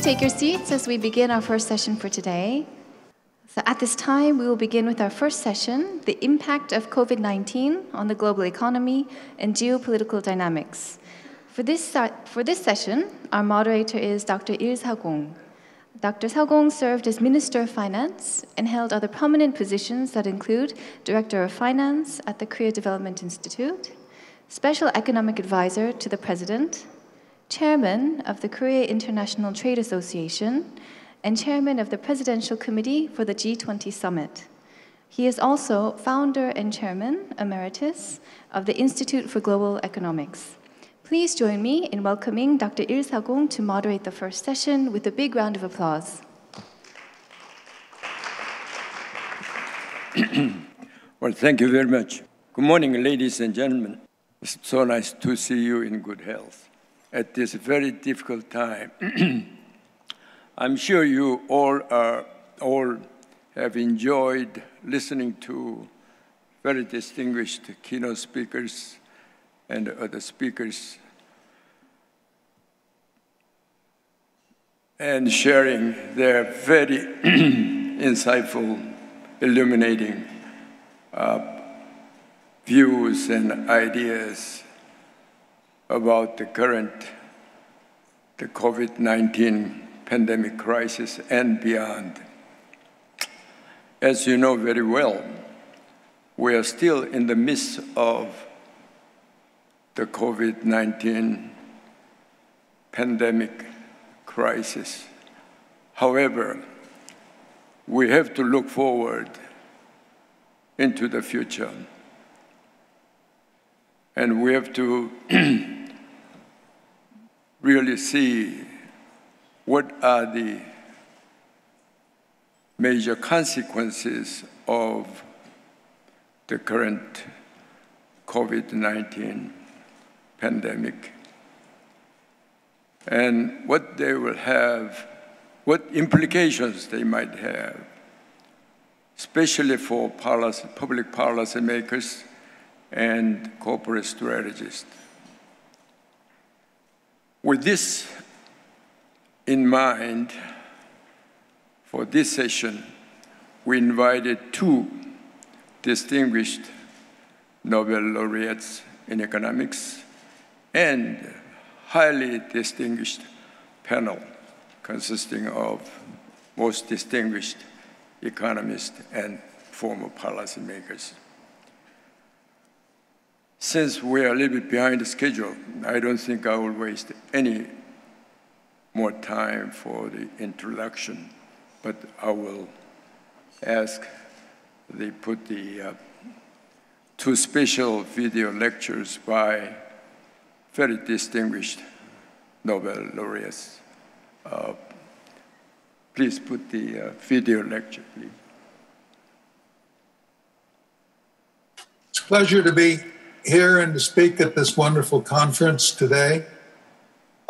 take your seats as we begin our first session for today. So at this time, we will begin with our first session, the impact of COVID-19 on the global economy and geopolitical dynamics. For this session, our moderator is Dr. Il Sa-gong. Dr. Sa-gong served as Minister of Finance and held other prominent positions that include Director of Finance at the Korea Development Institute, Special Economic Advisor to the President, Chairman of the Korea International Trade Association, and Chairman of the Presidential Committee for the G20 Summit. He is also founder and Chairman Emeritus of the Institute for Global Economics. Please join me in welcoming Dr. Il Sa-gong to moderate the first session with a big round of applause. Well, thank you very much. Good morning, ladies and gentlemen. It's so nice to see you in good health at this very difficult time. I'm sure you all have enjoyed listening to very distinguished keynote speakers and other speakers, and sharing their very insightful, illuminating views and ideas about the COVID-19 pandemic crisis and beyond. As you know very well, we are still in the midst of the COVID-19 pandemic crisis. However, we have to look forward into the future, and we have to really see what are the major consequences of the current COVID-19 pandemic, and what they will have, what implications they might have, especially for public policy makers and corporate strategists. With this in mind, for this session, we invited two distinguished Nobel laureates in economics and highly distinguished panel consisting of most distinguished economists and former policymakers. Since we are a little bit behind the schedule, I don't think I will waste any more time for the introduction, but I will ask they put the two special video lectures by very distinguished Nobel laureates. Please put the video lecture, please. It's a pleasure to be here and to speak at this wonderful conference today.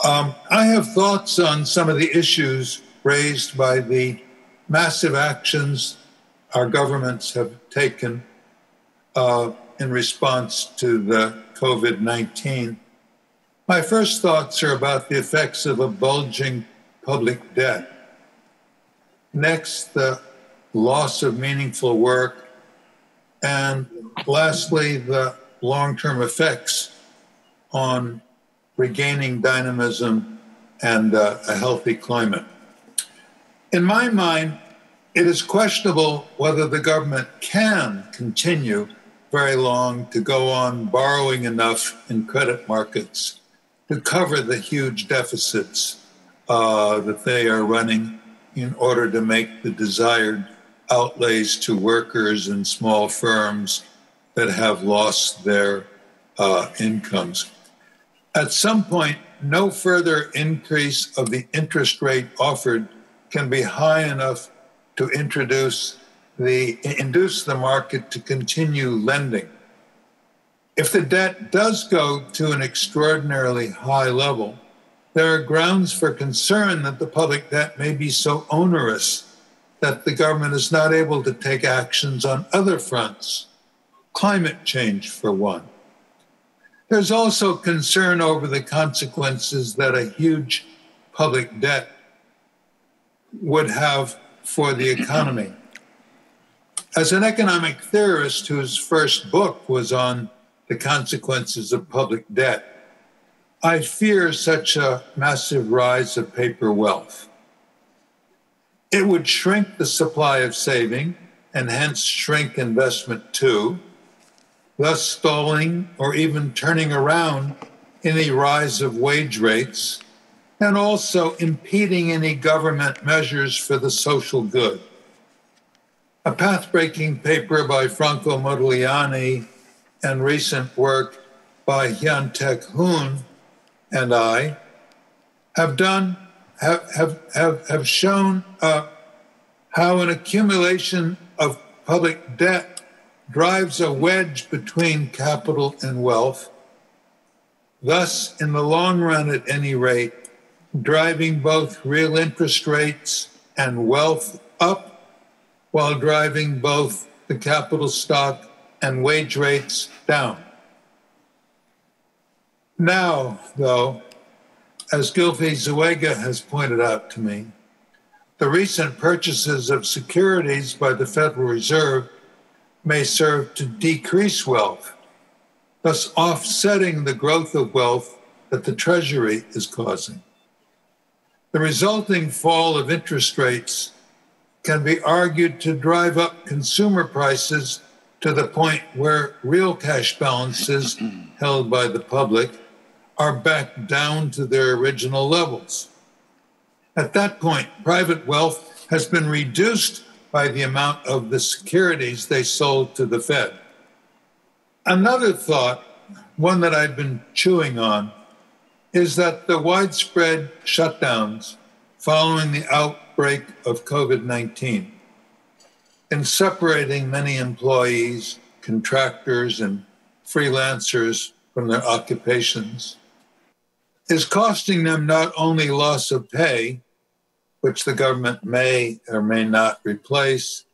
I have thoughts on some of the issues raised by the massive actions our governments have taken in response to the COVID-19. My first thoughts are about the effects of a bulging public debt. Next, the loss of meaningful work. And lastly, the long-term effects on regaining dynamism and a healthy climate. In my mind, it is questionable whether the government can continue very long to go on borrowing enough in credit markets to cover the huge deficits that they are running in order to make the desired outlays to workers and small firms that have lost their incomes. At some point, no further increase of the interest rate offered can be high enough to induce the market to continue lending. If the debt does go to an extraordinarily high level, there are grounds for concern that the public debt may be so onerous that the government is not able to take actions on other fronts, climate change for one. There's also concern over the consequences that a huge public debt would have for the economy. As an economic theorist whose first book was on the consequences of public debt, I fear such a massive rise of paper wealth. It would shrink the supply of saving and hence shrink investment too, thus stalling or even turning around any rise of wage rates and also impeding any government measures for the social good. A path-breaking paper by Franco Modigliani and recent work by Hyun-Taek Hoon and I have shown how an accumulation of public debt drives a wedge between capital and wealth, thus, in the long run at any rate, driving both real interest rates and wealth up while driving both the capital stock and wage rates down. Now, though, as Gylfi Zuega has pointed out to me, the recent purchases of securities by the Federal Reserve may serve to decrease wealth, thus offsetting the growth of wealth that the Treasury is causing. The resulting fall of interest rates can be argued to drive up consumer prices to the point where real cash balances held by the public are back down to their original levels. At that point, private wealth has been reduced by the amount of the securities they sold to the Fed. Another thought, one that I've been chewing on, is that the widespread shutdowns following the outbreak of COVID-19 and separating many employees, contractors, and freelancers from their occupations is costing them not only loss of pay, which the government may or may not replace,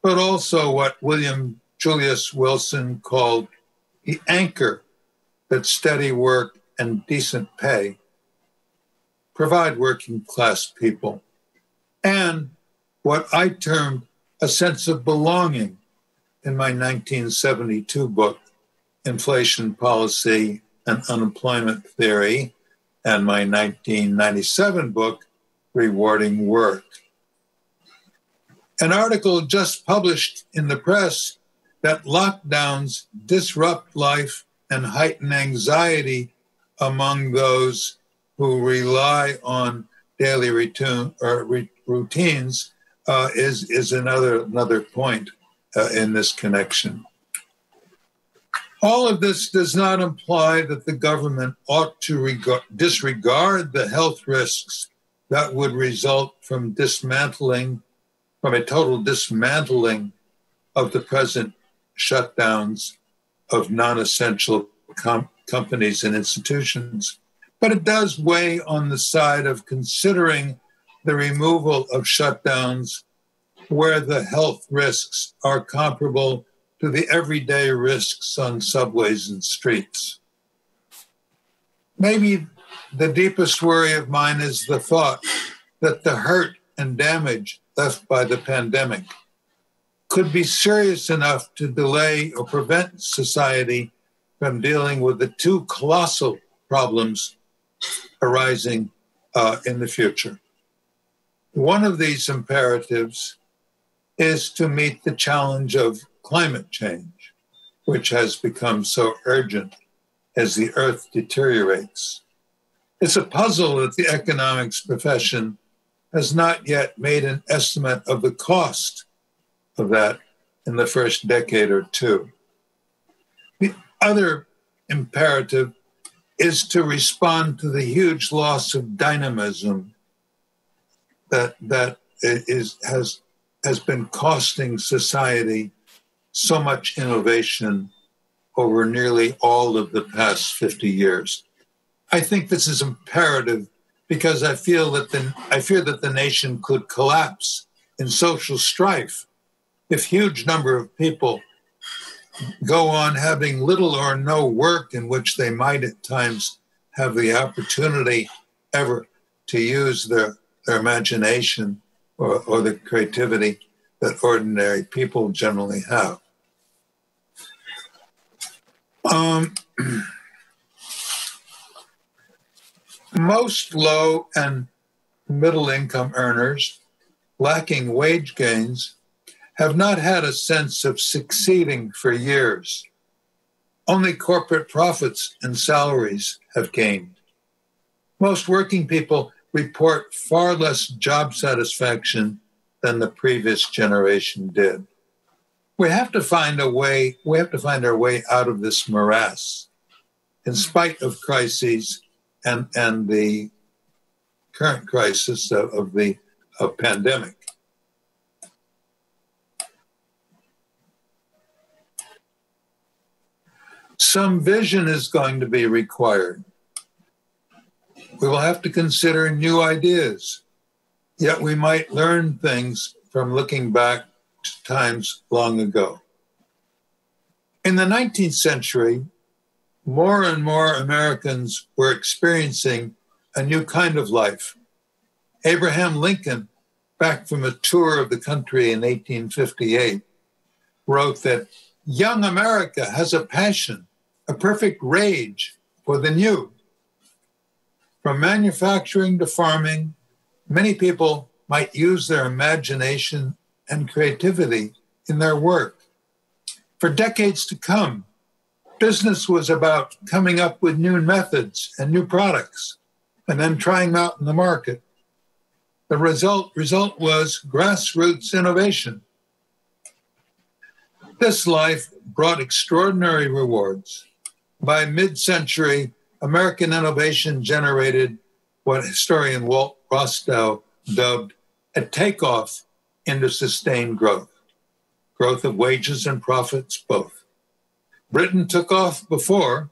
but also what William Julius Wilson called the anchor that steady work and decent pay provide working class people, and what I termed a sense of belonging in my 1972 book, Inflation Policy and Unemployment Theory, and my 1997 book, Rewarding Work. An article just published in the press that lockdowns disrupt life and heighten anxiety among those who rely on daily routines is another point in this connection. All of this does not imply that the government ought to disregard the health risks that would result from a total dismantling of the present shutdowns of non-essential companies and institutions. But it does weigh on the side of considering the removal of shutdowns where the health risks are comparable to the everyday risks on subways and streets. Maybe the deepest worry of mine is the thought that the hurt and damage left by the pandemic could be serious enough to delay or prevent society from dealing with the two colossal problems arising in the future. One of these imperatives is to meet the challenge of climate change, which has become so urgent as the Earth deteriorates. It's a puzzle that the economics profession has not yet made an estimate of the cost of that in the first decade or two. The other imperative is to respond to the huge loss of dynamism that has been costing society so much innovation over nearly all of the past 50 years. I think this is imperative because I fear that the nation could collapse in social strife if huge number of people go on having little or no work in which they might at times have the opportunity ever to use their imagination or the creativity that ordinary people generally have. Most low and middle income earners lacking wage gains have not had a sense of succeeding for years. Only corporate profits and salaries have gained. Most working people report far less job satisfaction than the previous generation did. We have to find our way out of this morass, in spite of crises and the current crisis of pandemic. Some vision is going to be required. We will have to consider new ideas, yet we might learn things from looking back to times long ago. In the 19th century, more and more Americans were experiencing a new kind of life. Abraham Lincoln, back from a tour of the country in 1858, wrote that young America has a passion, a perfect rage for the new. From manufacturing to farming, many people might use their imagination and creativity in their work. For decades to come, business was about coming up with new methods and new products and then trying them out in the market. The result was grassroots innovation. This life brought extraordinary rewards. By mid-century, American innovation generated what historian Walt Rostow dubbed a takeoff into sustained growth of wages and profits both. Britain took off before,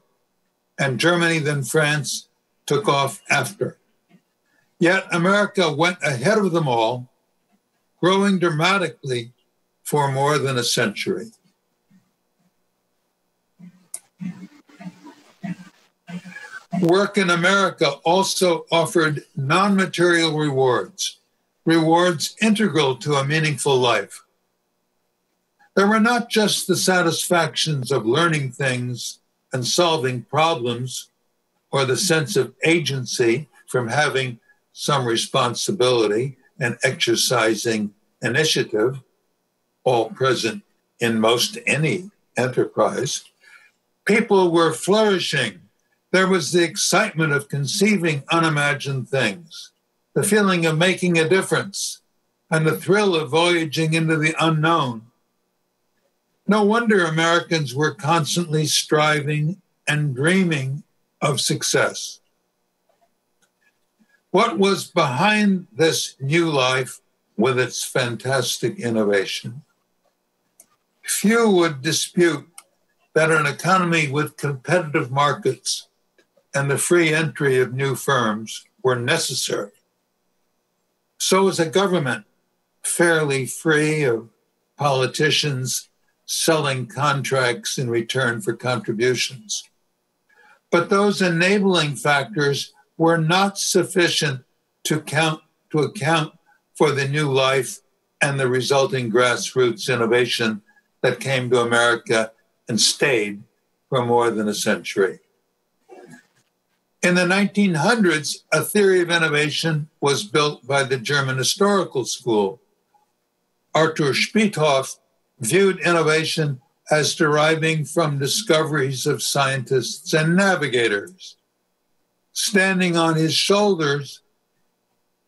and Germany, then France, took off after. Yet America went ahead of them all, growing dramatically for more than a century. Work in America also offered non-material rewards integral to a meaningful life. There were not just the satisfactions of learning things and solving problems, or the sense of agency from having some responsibility and exercising initiative, all present in most any enterprise. People were flourishing. There was the excitement of conceiving unimagined things, the feeling of making a difference, and the thrill of voyaging into the unknown. No wonder Americans were constantly striving and dreaming of success. What was behind this new life with its fantastic innovation? Few would dispute that an economy with competitive markets and the free entry of new firms were necessary. So is a government fairly free of politicians selling contracts in return for contributions. But those enabling factors were not sufficient to account for the new life and the resulting grassroots innovation that came to America and stayed for more than a century. In the 1900s, a theory of innovation was built by the German Historical School. Arthur Spiethoff viewed innovation as deriving from discoveries of scientists and navigators. Standing on his shoulders,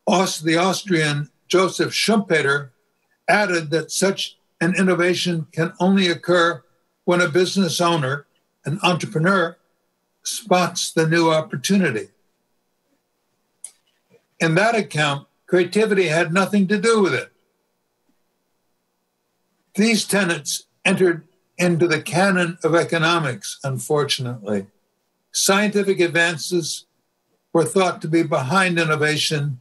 the Austrian Joseph Schumpeter added that such an innovation can only occur when a business owner, an entrepreneur, spots the new opportunity. In that account, creativity had nothing to do with it. These tenets entered into the canon of economics, unfortunately. Scientific advances were thought to be behind innovation,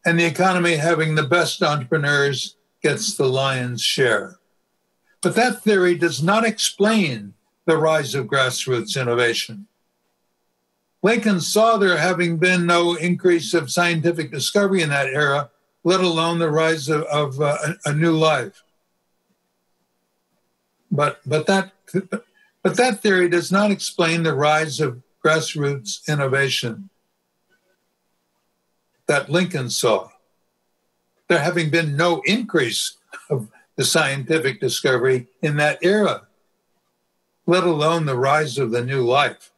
and the economy having the best entrepreneurs gets the lion's share. But that theory does not explain the rise of grassroots innovation. Lincoln saw there having been no increase of scientific discovery in that era let alone the rise of a new life. But that theory does not explain the rise of grassroots innovation that Lincoln saw. There having been no increase of the scientific discovery in that era, let alone the rise of the new life.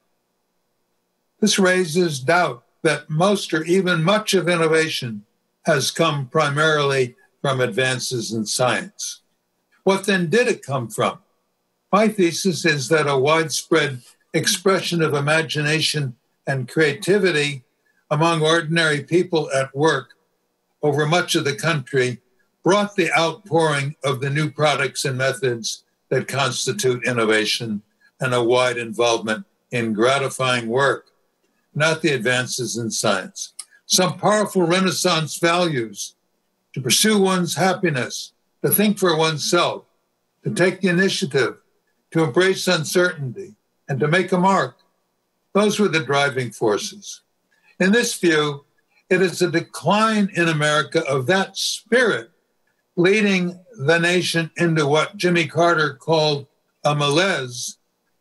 This raises doubt that most or even much of innovation has come primarily from advances in science. What then did it come from? My thesis is that a widespread expression of imagination and creativity among ordinary people at work over much of the country brought the outpouring of the new products and methods that constitute innovation and a wide involvement in gratifying work, not the advances in science. Some powerful Renaissance values to pursue one's happiness, to think for oneself, to take the initiative, to embrace uncertainty, and to make a mark. Those were the driving forces. In this view, it is a decline in America of that spirit leading the nation into what Jimmy Carter called a malaise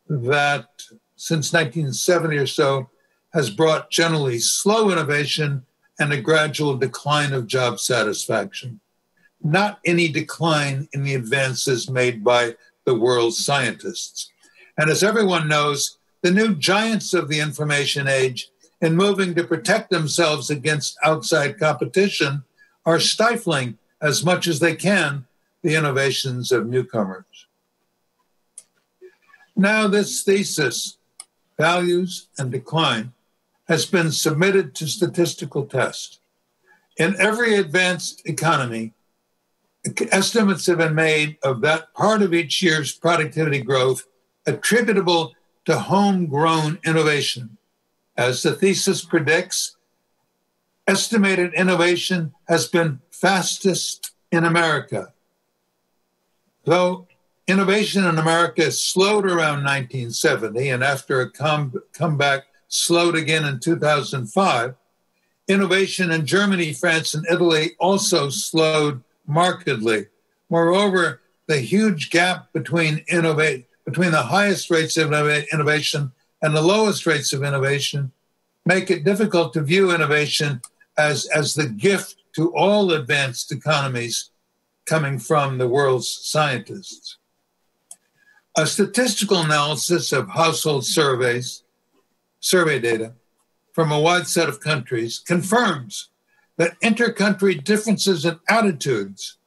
that since 1970 or so has brought generally slow innovation and a gradual decline of job satisfaction. Not any decline in the advances made by the world's scientists. And as everyone knows, the new giants of the information age, in moving to protect themselves against outside competition, are stifling as much as they can the innovations of newcomers. Now this thesis, values and decline, has been submitted to statistical test. In every advanced economy, estimates have been made of that part of each year's productivity growth attributable to homegrown innovation. As the thesis predicts, estimated innovation has been fastest in America. Though innovation in America slowed around 1970 and after a comeback slowed again in 2005, innovation in Germany, France, and Italy also slowed markedly. Moreover, the huge gap between the highest rates of innovation and the lowest rates of innovation make it difficult to view innovation as the gift to all advanced economies coming from the world's scientists. A statistical analysis of household survey data from a wide set of countries confirms that inter-country differences in attitudes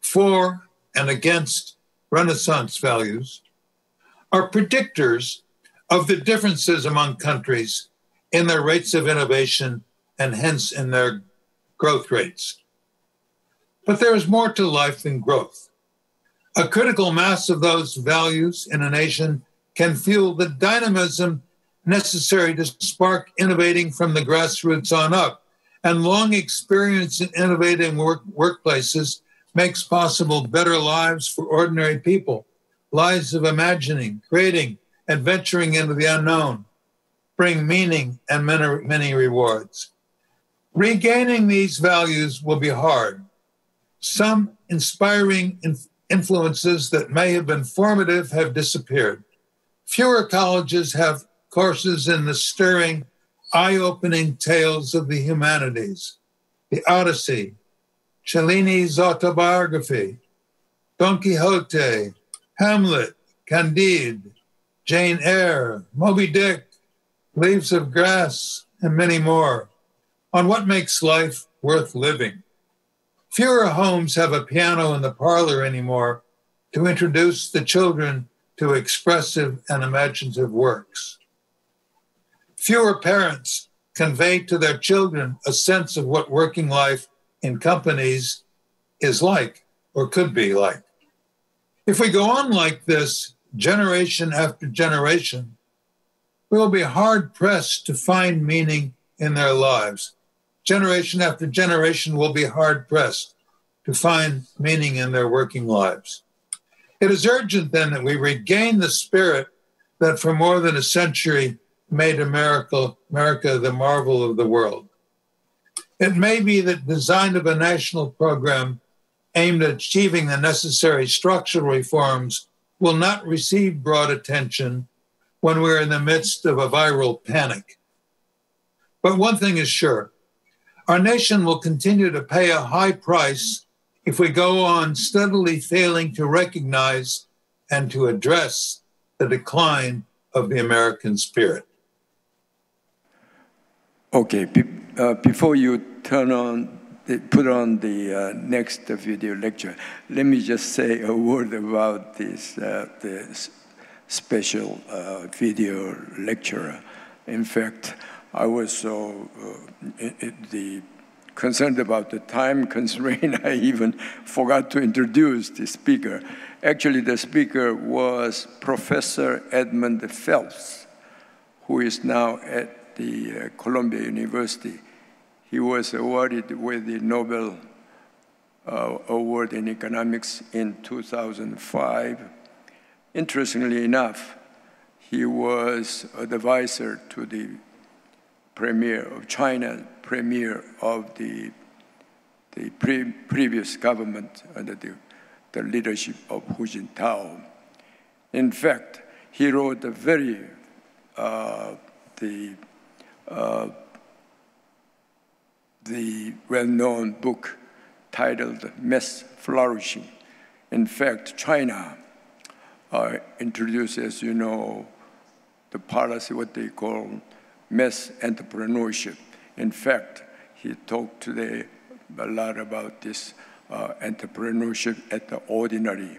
for and against Renaissance values are predictors of the differences among countries in their rates of innovation and hence in their growth rates. But there is more to life than growth. A critical mass of those values in a nation can fuel the dynamism necessary to spark innovating from the grassroots on up. And long experience in innovating workplaces makes possible better lives for ordinary people, lives of imagining, creating, and venturing into the unknown, bring meaning and many rewards. Regaining these values will be hard. Some inspiring influences that may have been formative have disappeared. Fewer colleges have courses in the stirring, eye-opening tales of the humanities, the Odyssey, Cellini's autobiography, Don Quixote, Hamlet, Candide, Jane Eyre, Moby Dick, Leaves of Grass, and many more, on what makes life worth living. Fewer homes have a piano in the parlor anymore to introduce the children to expressive and imaginative works. Fewer parents convey to their children a sense of what working life in companies is like or could be like. If we go on like this, generation after generation, we will be hard-pressed to find meaning in their lives. Generation after generation will be hard-pressed to find meaning in their working lives. It is urgent, then, that we regain the spirit that for more than a century made America the marvel of the world. It may be that design of a national program aimed at achieving the necessary structural reforms will not receive broad attention when we're in the midst of a viral panic. But one thing is sure, our nation will continue to pay a high price if we go on steadily failing to recognize and to address the decline of the American spirit. Okay, before you put on the next video lecture, let me just say a word about this special video lecture. In fact, I was so concerned about the time constraint, I even forgot to introduce the speaker. Actually, the speaker was Professor Edmund Phelps, who is now at the Columbia University. He was awarded with the Nobel Award in Economics in 2005. Interestingly enough, he was an advisor to the premier of China, premier of the previous government under the leadership of Hu Jintao. In fact, he wrote a very the well-known book titled Mass Flourishing. In fact, China introduced, as you know, the policy, what they call mass entrepreneurship. In fact, he talked today a lot about this entrepreneurship at the ordinary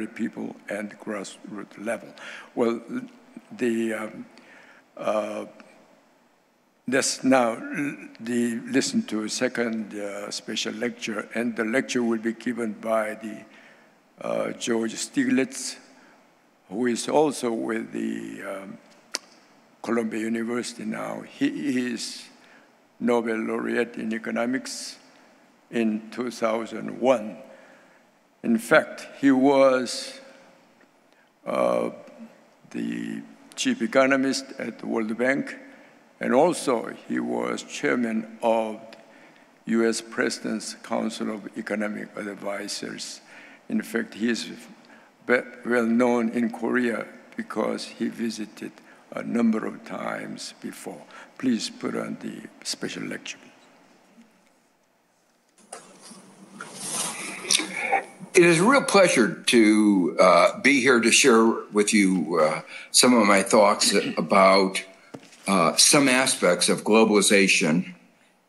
people and grassroots level. Well, let's now listen to a second special lecture, and the lecture will be given by the George Stiglitz, who is also with the Columbia University now. He is Nobel laureate in economics in 2001. In fact, he was the chief economist at the World Bank, and also he was chairman of US President's Council of Economic Advisors. In fact, he is well known in Korea because he visited a number of times before. Please put on the special lecture. It is a real pleasure to be here to share with you some of my thoughts about some aspects of globalization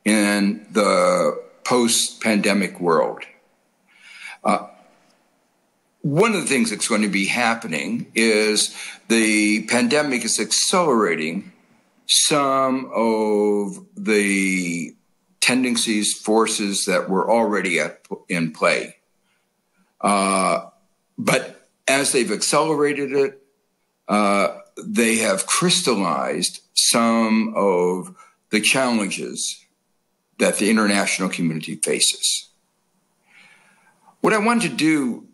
in the post-pandemic world. One of the things that's going to be happening is the pandemic is accelerating some of the tendencies, forces that were already in play. But as they've accelerated it, they have crystallized some of the challenges that the international community faces. What I want to do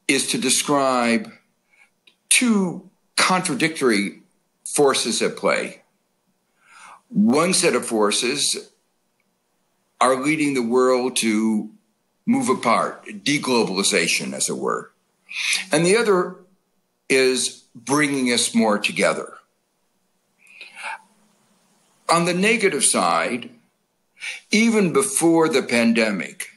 is to describe two contradictory forces at play. One set of forces are leading the world to move apart, deglobalization, as it were. And the other is bringing us more together. On the negative side, even before the pandemic,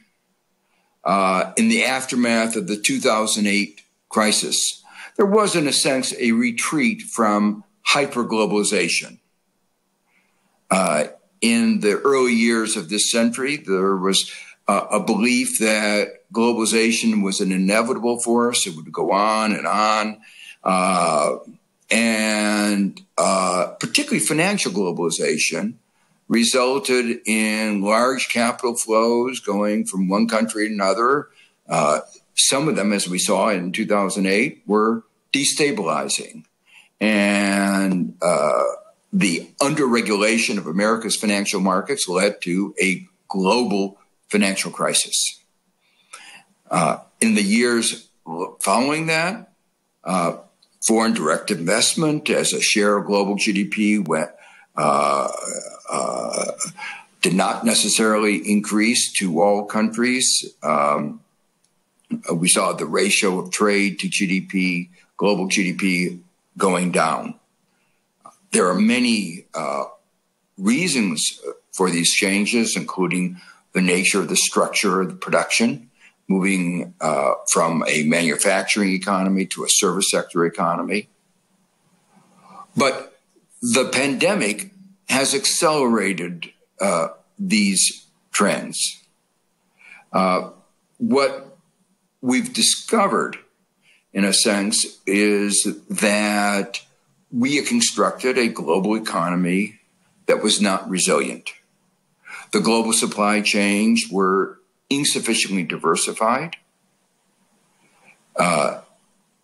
in the aftermath of the 2008 crisis, there was, in a sense, a retreat from hyperglobalization. In the early years of this century, there was a belief that globalization was an inevitable force. It would go on, and particularly financial globalization resulted in large capital flows going from one country to another. Some of them, as we saw in 2008, were destabilizing. And the underregulation of America's financial markets led to a global financial crisis. In the years following that, foreign direct investment as a share of global GDP did not necessarily increase to all countries. We saw the ratio of trade to GDP, global GDP, going down. There are many reasons for these changes, including the nature of the structure of the production, moving from a manufacturing economy to a service sector economy. But the pandemic has accelerated these trends. What we've discovered, in a sense, is that we have constructed a global economy that was not resilient. The global supply chains were insufficiently diversified.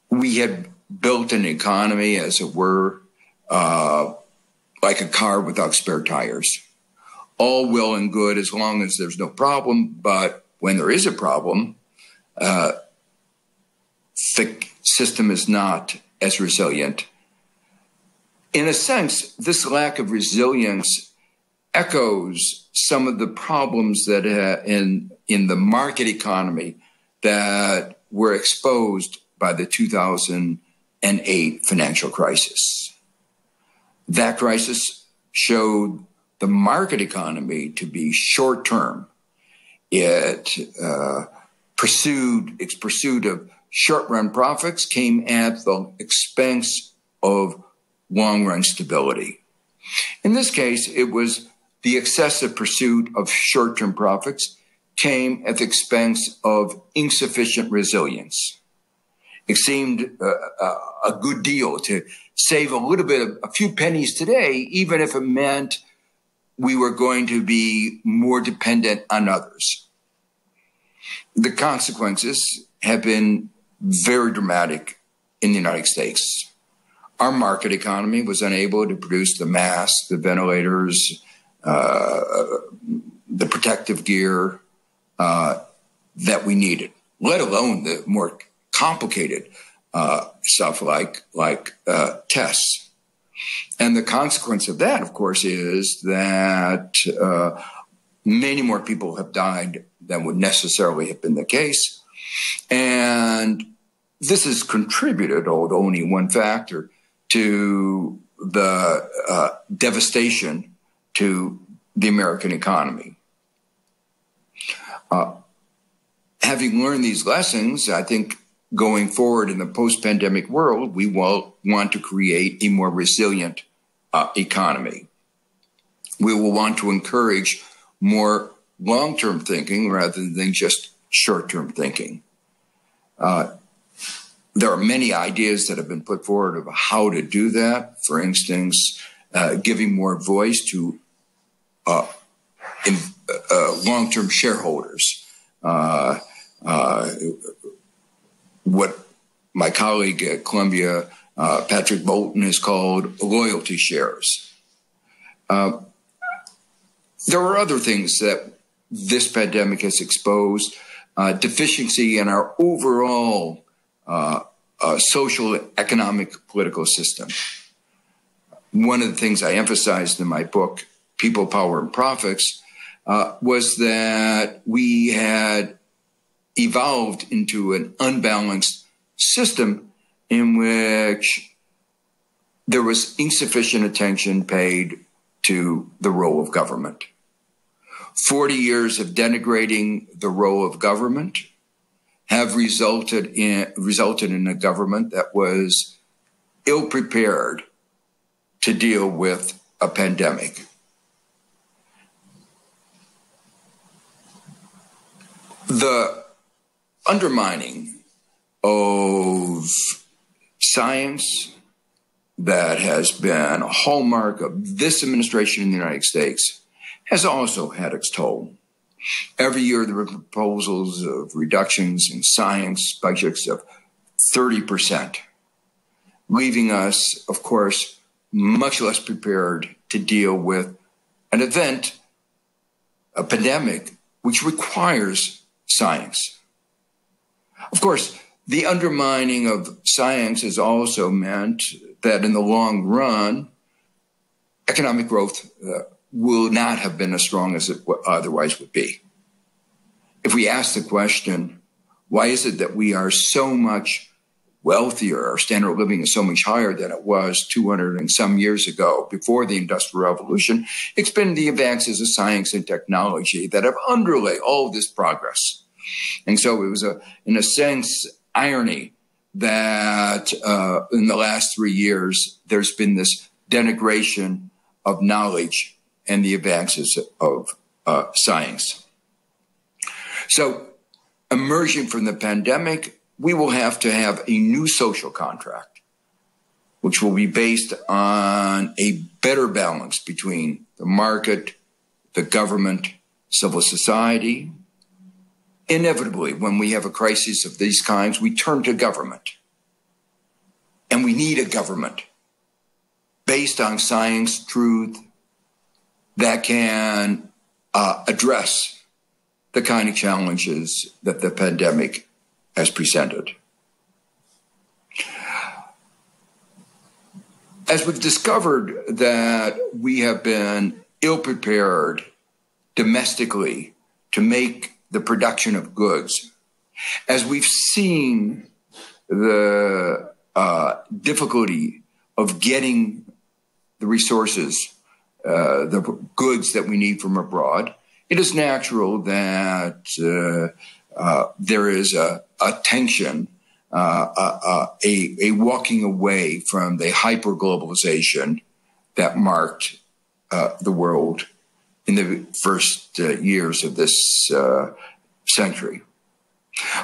We had built an economy, as it were, like a car without spare tires. All well and good as long as there's no problem, but when there is a problem, the system is not as resilient. In a sense, this lack of resilience echoes some of the problems that in the market economy that were exposed by the 2008 financial crisis. That crisis showed the market economy to be short-term. Its pursuit of short-run profits came at the expense of long-run stability. In this case, it was the excessive pursuit of short-term profits came at the expense of insufficient resilience. It seemed a good deal to save a few pennies today, even if it meant we were going to be more dependent on others. The consequences have been very dramatic in the United States. Our market economy was unable to produce the masks, the ventilators, the protective gear that we needed, let alone the more complicated stuff like tests. And the consequence of that, of course, is that many more people have died than would necessarily have been the case. And this has contributed, although only one factor, to the devastation to the American economy. Having learned these lessons, I think going forward in the post-pandemic world, we will want to create a more resilient economy. We will want to encourage more long-term thinking rather than just short-term thinking. There are many ideas that have been put forward of how to do that. For instance, giving more voice to long-term shareholders. What my colleague at Columbia, Patrick Bolton, has called loyalty shares. There are other things that this pandemic has exposed, deficiency in our overall social, economic, political system. One of the things I emphasized in my book, People, Power, and Profits, was that we had evolved into an unbalanced system in which there was insufficient attention paid to the role of government. 40 years of denigrating the role of government have resulted in a government that was ill-prepared to deal with a pandemic. The undermining of science that has been a hallmark of this administration in the United States has also had its toll. Every year there are proposals of reductions in science budgets of 30%, leaving us, of course, much less prepared to deal with an event, a pandemic, which requires science. Of course, the undermining of science has also meant that in the long run, economic growth will not have been as strong as it otherwise would be. If we ask the question, why is it that we are so much wealthier, our standard of living is so much higher than it was 200 and some years ago before the Industrial Revolution? It's been the advances of science and technology that have underlay all of this progress. And so it was, in a sense, irony that in the last 3 years, there's been this denigration of knowledge and the advances of science. So emerging from the pandemic, we will have to have a new social contract, which will be based on a better balance between the market, the government, civil society. Inevitably, when we have a crisis of these kinds, we turn to government. And we need a government based on science, truth, that can address the kind of challenges that the pandemic has presented. As we've discovered that we have been ill-prepared domestically to make the production of goods, as we've seen the difficulty of getting the resources, the goods that we need from abroad, it is natural that there is a tension, a walking away from the hyper-globalization that marked the world in the first years of this century.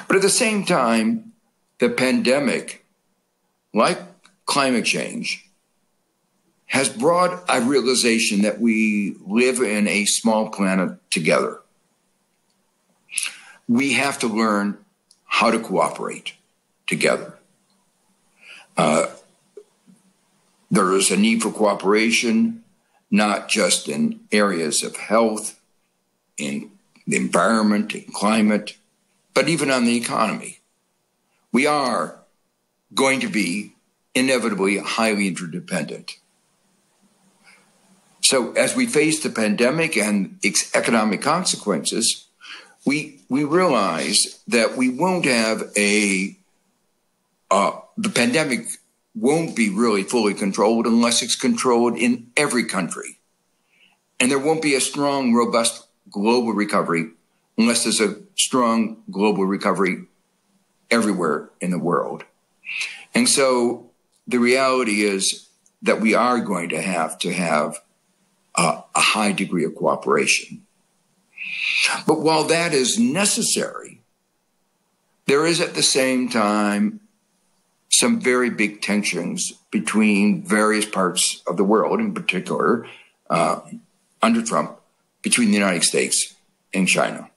But at the same time, the pandemic, like climate change, has brought a realization that we live in a small planet together. We have to learn how to cooperate together. There is a need for cooperation, not just in areas of health, in the environment, in climate, but even on the economy. We are going to be inevitably highly interdependent. So as we face the pandemic and its economic consequences, we realize that we won't have the pandemic won't be really fully controlled unless it's controlled in every country. And there won't be a strong, robust global recovery unless there's a strong global recovery everywhere in the world. And so the reality is that we are going to have a high degree of cooperation. But while that is necessary, there is at the same time some very big tensions between various parts of the world, in particular, under Trump, between the United States and China.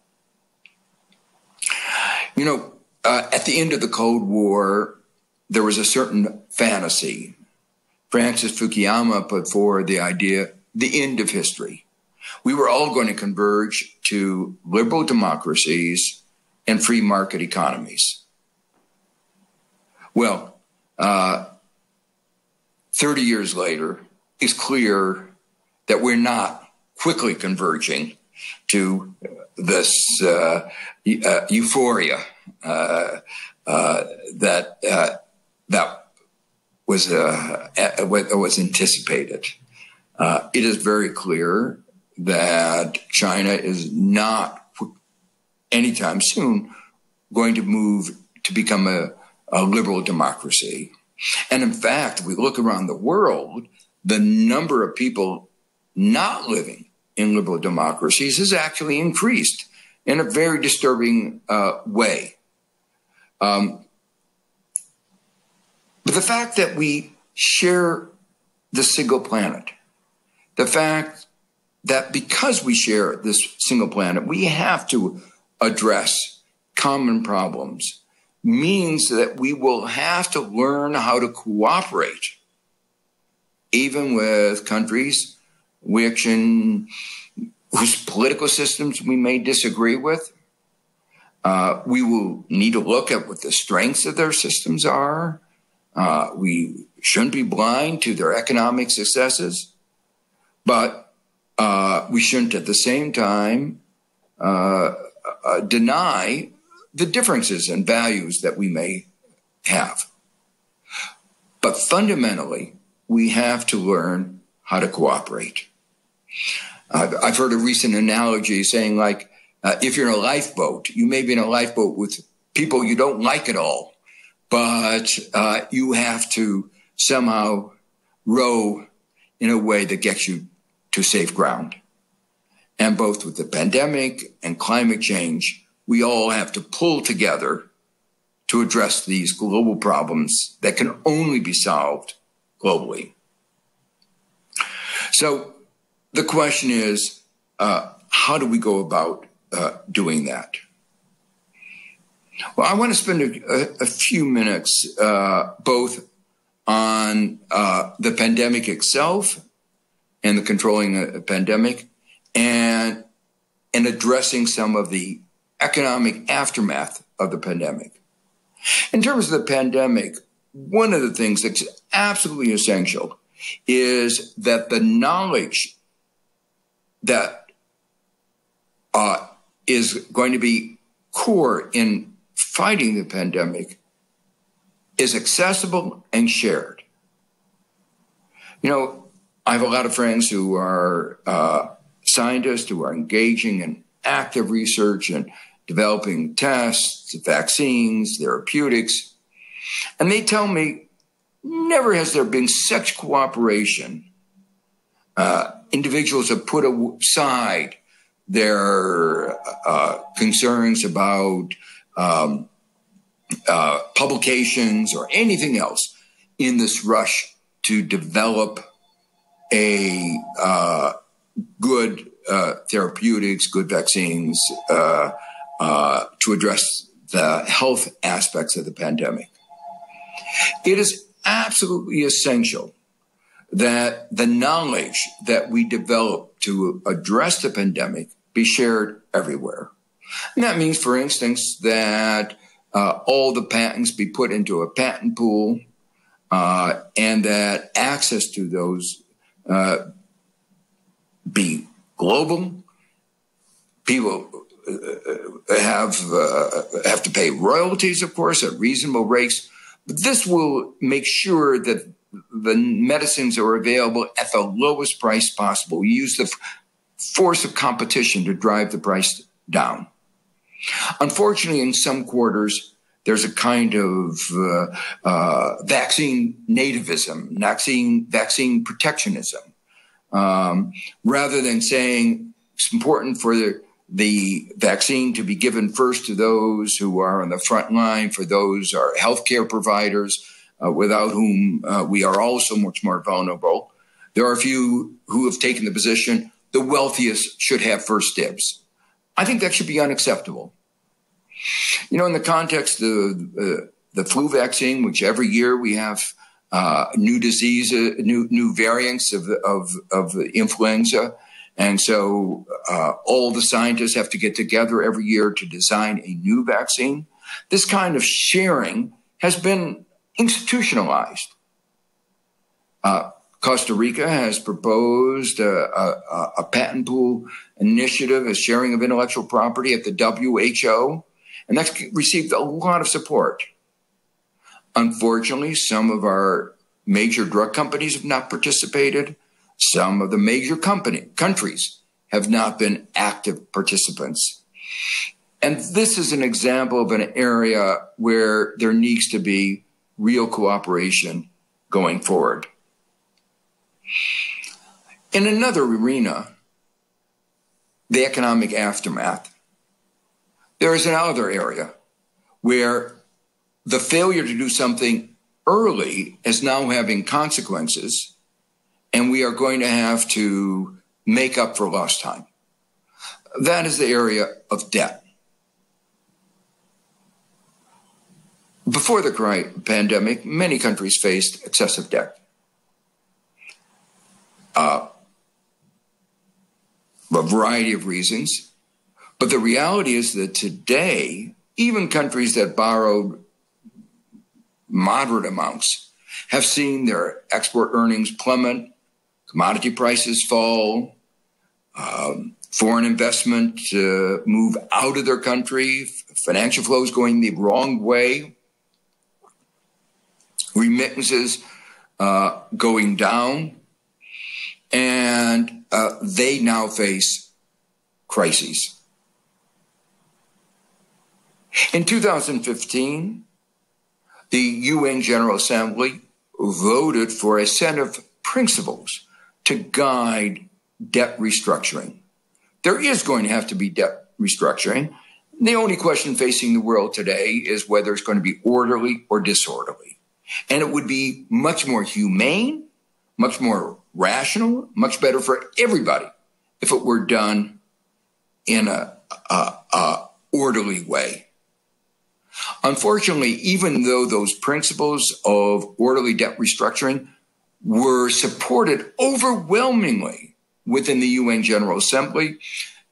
You know, at the end of the Cold War, there was a certain fantasy. Francis Fukuyama put forward the idea, the end of history. We were all going to converge to liberal democracies and free market economies. Well, 30 years later, it's clear that we're not quickly converging to this euphoria that was anticipated. It is very clear that China is not anytime soon going to move to become a liberal democracy. And in fact, if we look around the world, the number of people not living in liberal democracies has actually increased in a very disturbing way. But the fact that we share the single planet, the fact that because we share this single planet, we have to address common problems, means that we will have to learn how to cooperate, even with countries whose political systems we may disagree with. We will need to look at what the strengths of their systems are. We shouldn't be blind to their economic successes. But we shouldn't at the same time deny the differences and values that we may have. But fundamentally, we have to learn how to cooperate. I've heard a recent analogy saying, like, if you're in a lifeboat, you may be in a lifeboat with people you don't like at all, but you have to somehow row in a way that gets you to safe ground. And both with the pandemic and climate change, we all have to pull together to address these global problems that can only be solved globally. So the question is, how do we go about doing that? Well, I want to spend a few minutes both on the pandemic itself and the controlling the pandemic, and addressing some of the economic aftermath of the pandemic. In terms of the pandemic, one of the things that's absolutely essential is that the knowledge that is going to be core in fighting the pandemic is accessible and shared. You know, I have a lot of friends who are scientists who are engaging in active research and developing tests, vaccines, therapeutics. And they tell me, never has there been such cooperation. Individuals have put aside their concerns about publications or anything else in this rush to develop a good therapeutics, good vaccines to address the health aspects of the pandemic. It is absolutely essential that the knowledge that we develop to address the pandemic be shared everywhere. And that means, for instance, that all the patents be put into a patent pool and that access to those be global. People have to pay royalties, of course, at reasonable rates. But this will make sure that the medicines are available at the lowest price possible. We use the force of competition to drive the price down. Unfortunately, in some quarters, there's a kind of vaccine nativism, vaccine protectionism. Rather than saying it's important for the vaccine to be given first to those who are on the front line, for those are healthcare providers without whom we are all so much more vulnerable. There are a few who have taken the position the wealthiest should have first dibs. I think that should be unacceptable. You know, in the context of the flu vaccine, which every year we have new diseases, new variants of the influenza. And so all the scientists have to get together every year to design a new vaccine. This kind of sharing has been institutionalized. Costa Rica has proposed a patent pool initiative, a sharing of intellectual property at the WHO, and that's received a lot of support. Unfortunately, some of our major drug companies have not participated. Some of the major countries have not been active participants. And this is an example of an area where there needs to be real cooperation going forward. In another arena, the economic aftermath, there is another area where the failure to do something early is now having consequences, and we are going to have to make up for lost time. That is the area of debt. Before the pandemic, many countries faced excessive debt. A variety of reasons. But the reality is that today, even countries that borrowed moderate amounts have seen their export earnings plummet, commodity prices fall, foreign investment move out of their country, financial flows going the wrong way, remittances going down, and they now face crises. In 2015, the UN General Assembly voted for a set of principles to guide debt restructuring. There is going to have to be debt restructuring. The only question facing the world today is whether it's going to be orderly or disorderly. And it would be much more humane, much more rational, much better for everybody if it were done in a orderly way. Unfortunately, even though those principles of orderly debt restructuring were supported overwhelmingly within the UN General Assembly,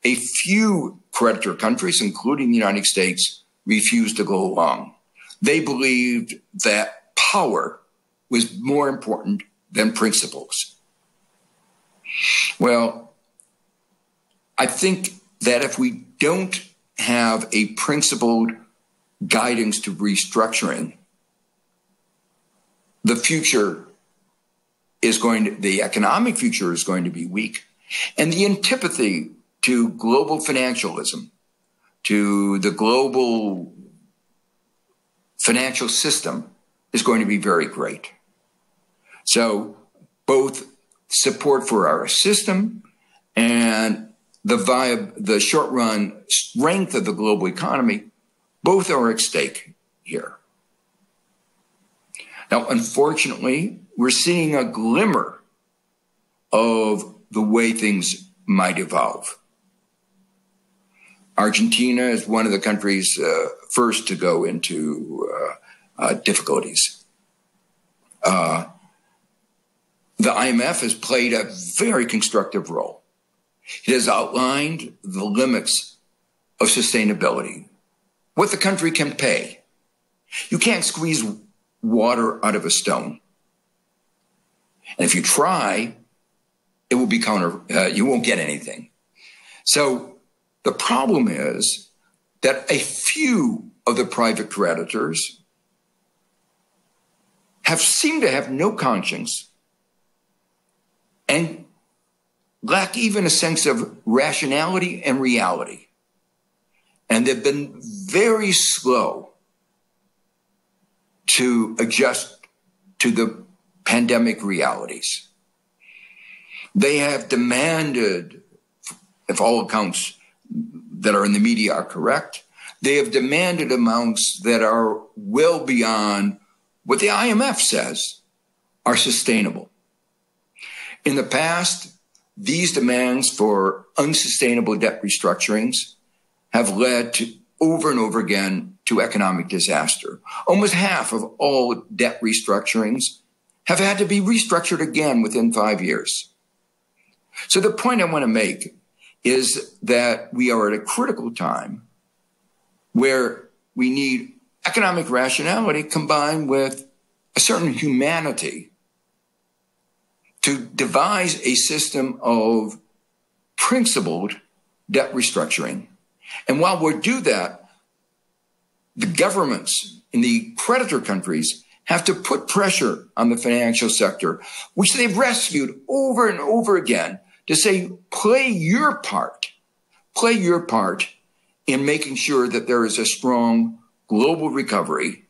a few creditor countries, including the United States, refused to go along. They believed that power was more important than principles. Well, I think that if we don't have a principled guidance to restructuring, the economic future is going to be weak. And the antipathy to global financialism, to the global financial system, is going to be very great. So both support for our system and the short-run strength of the global economy, both are at stake here. Now, unfortunately, we're seeing a glimmer of the way things might evolve. Argentina is one of the countries first to go into difficulties. The IMF has played a very constructive role. It has outlined the limits of sustainability, what the country can pay. You can't squeeze water out of a stone. And if you try, it will be you won't get anything. So the problem is that a few of the private creditors seem to have no conscience and lack even a sense of rationality and reality. And they've been very slow to adjust to the pandemic realities. They have demanded, if all accounts that are in the media are correct, they have demanded amounts that are well beyond what the IMF says are sustainable. In the past, these demands for unsustainable debt restructurings have led to over and over again to economic disaster. Almost half of all debt restructurings have had to be restructured again within 5 years. So the point I want to make is that we are at a critical time where we need economic rationality combined with a certain humanity to devise a system of principled debt restructuring. And while we do that, the governments in the creditor countries have to put pressure on the financial sector, which they've rescued over and over again, to say, play your part in making sure that there is a strong global recovery.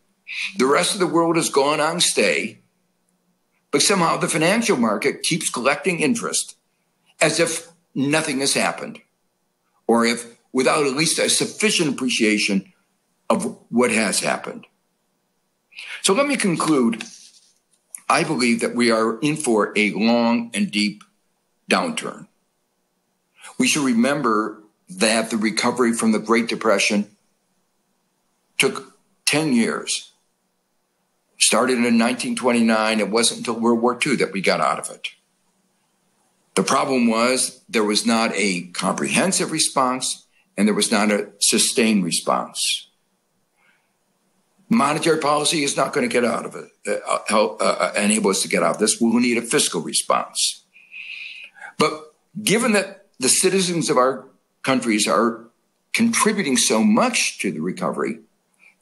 The rest of the world has gone on stay, but somehow the financial market keeps collecting interest as if nothing has happened, or if without at least a sufficient appreciation of what has happened. So let me conclude. I believe that we are in for a long and deep downturn. We should remember that the recovery from the Great Depression took 10 years. Started in 1929. It wasn't until World War II that we got out of it. The problem was there was not a comprehensive response and there was not a sustained response. Monetary policy is not going to get out of it, enable us to get out of this. We will need a fiscal response. But given that the citizens of our countries are contributing so much to the recovery,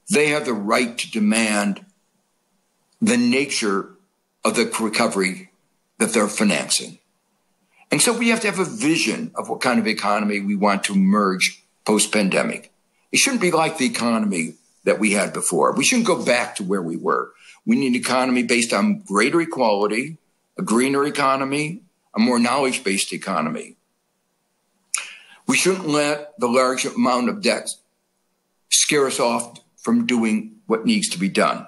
they have the right to demand the nature of the recovery that they're financing. And so we have to have a vision of what kind of economy we want to emerge post-pandemic. It shouldn't be like the economy that we had before. We shouldn't go back to where we were. We need an economy based on greater equality, a greener economy, a more knowledge-based economy. We shouldn't let the large amount of debt scare us off from doing what needs to be done.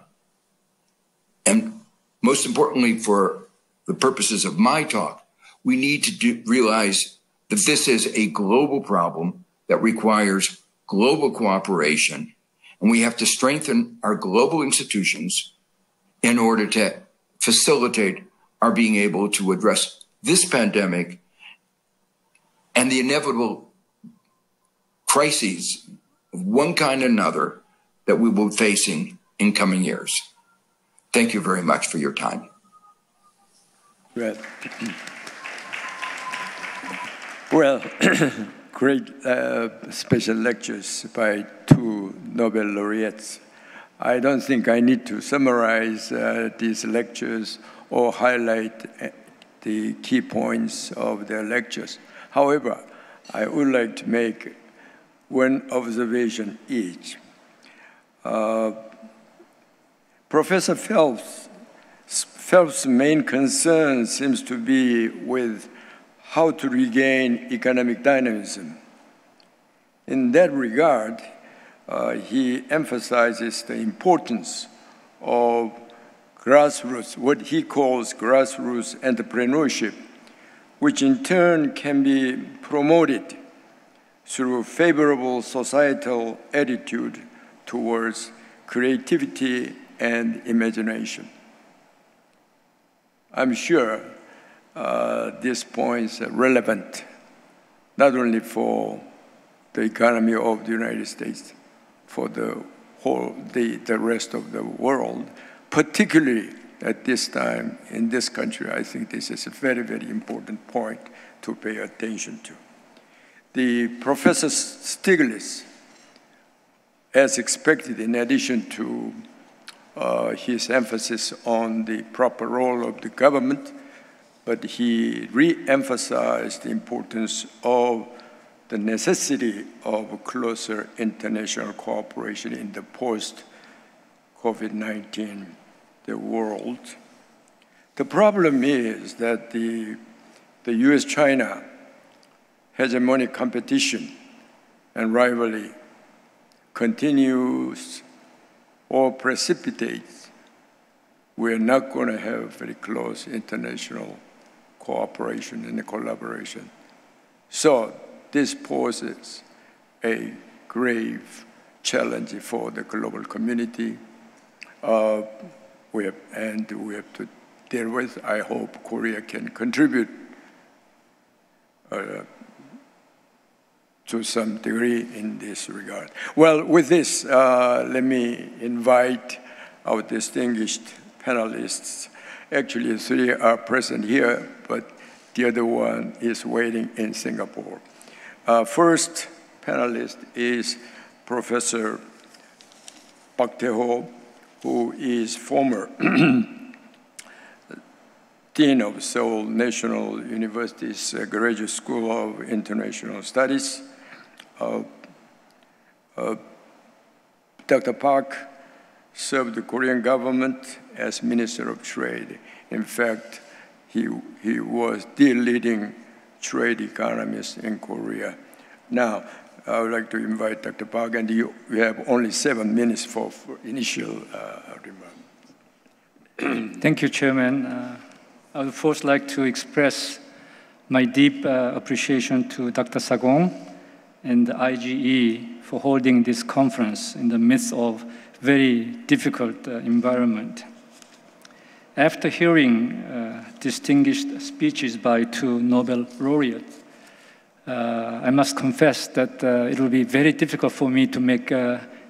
And most importantly, for the purposes of my talk, we need to realize that this is a global problem that requires global cooperation, and we have to strengthen our global institutions in order to facilitate our being able to address this pandemic and the inevitable crises of one kind or another that we will be facing in coming years. Thank you very much for your time. Well, great special lectures by two Nobel laureates. I don't think I need to summarize these lectures or highlight the key points of their lectures. However, I would like to make one observation each. Professor Phelps' main concern seems to be with how to regain economic dynamism. In that regard, he emphasizes the importance of grassroots, what he calls grassroots entrepreneurship, which in turn can be promoted through favorable societal attitude towards creativity and imagination. I'm sure these points are relevant not only for the economy of the United States, for the rest of the world, particularly at this time in this country. I think this is a very, very important point to pay attention to. The Professor Stiglitz, as expected, in addition to his emphasis on the proper role of the government, but he re-emphasized the importance of the necessity of closer international cooperation in the post-COVID-19 world. The problem is that the US-China hegemonic competition and rivalry continues or precipitates. We're not going to have very close international cooperation and collaboration. So this poses a grave challenge for the global community. We have to deal with. I hope Korea can contribute to some degree in this regard. Well, with this, let me invite our distinguished panelists. Actually, three are present here, but the other one is waiting in Singapore. First panelist is Professor Park Tae-ho, who is former Dean of Seoul National University's Graduate School of International Studies. Dr. Park served the Korean government as Minister of Trade. In fact, he was the leading trade economist in Korea. Now, I would like to invite Dr. Park, and you have only 7 minutes for initial remarks. Thank you, Chairman. I would first like to express my deep appreciation to Dr. Sagong and the IGE for holding this conference in the midst of very difficult environment. After hearing distinguished speeches by two Nobel laureates, I must confess that it will be very difficult for me to make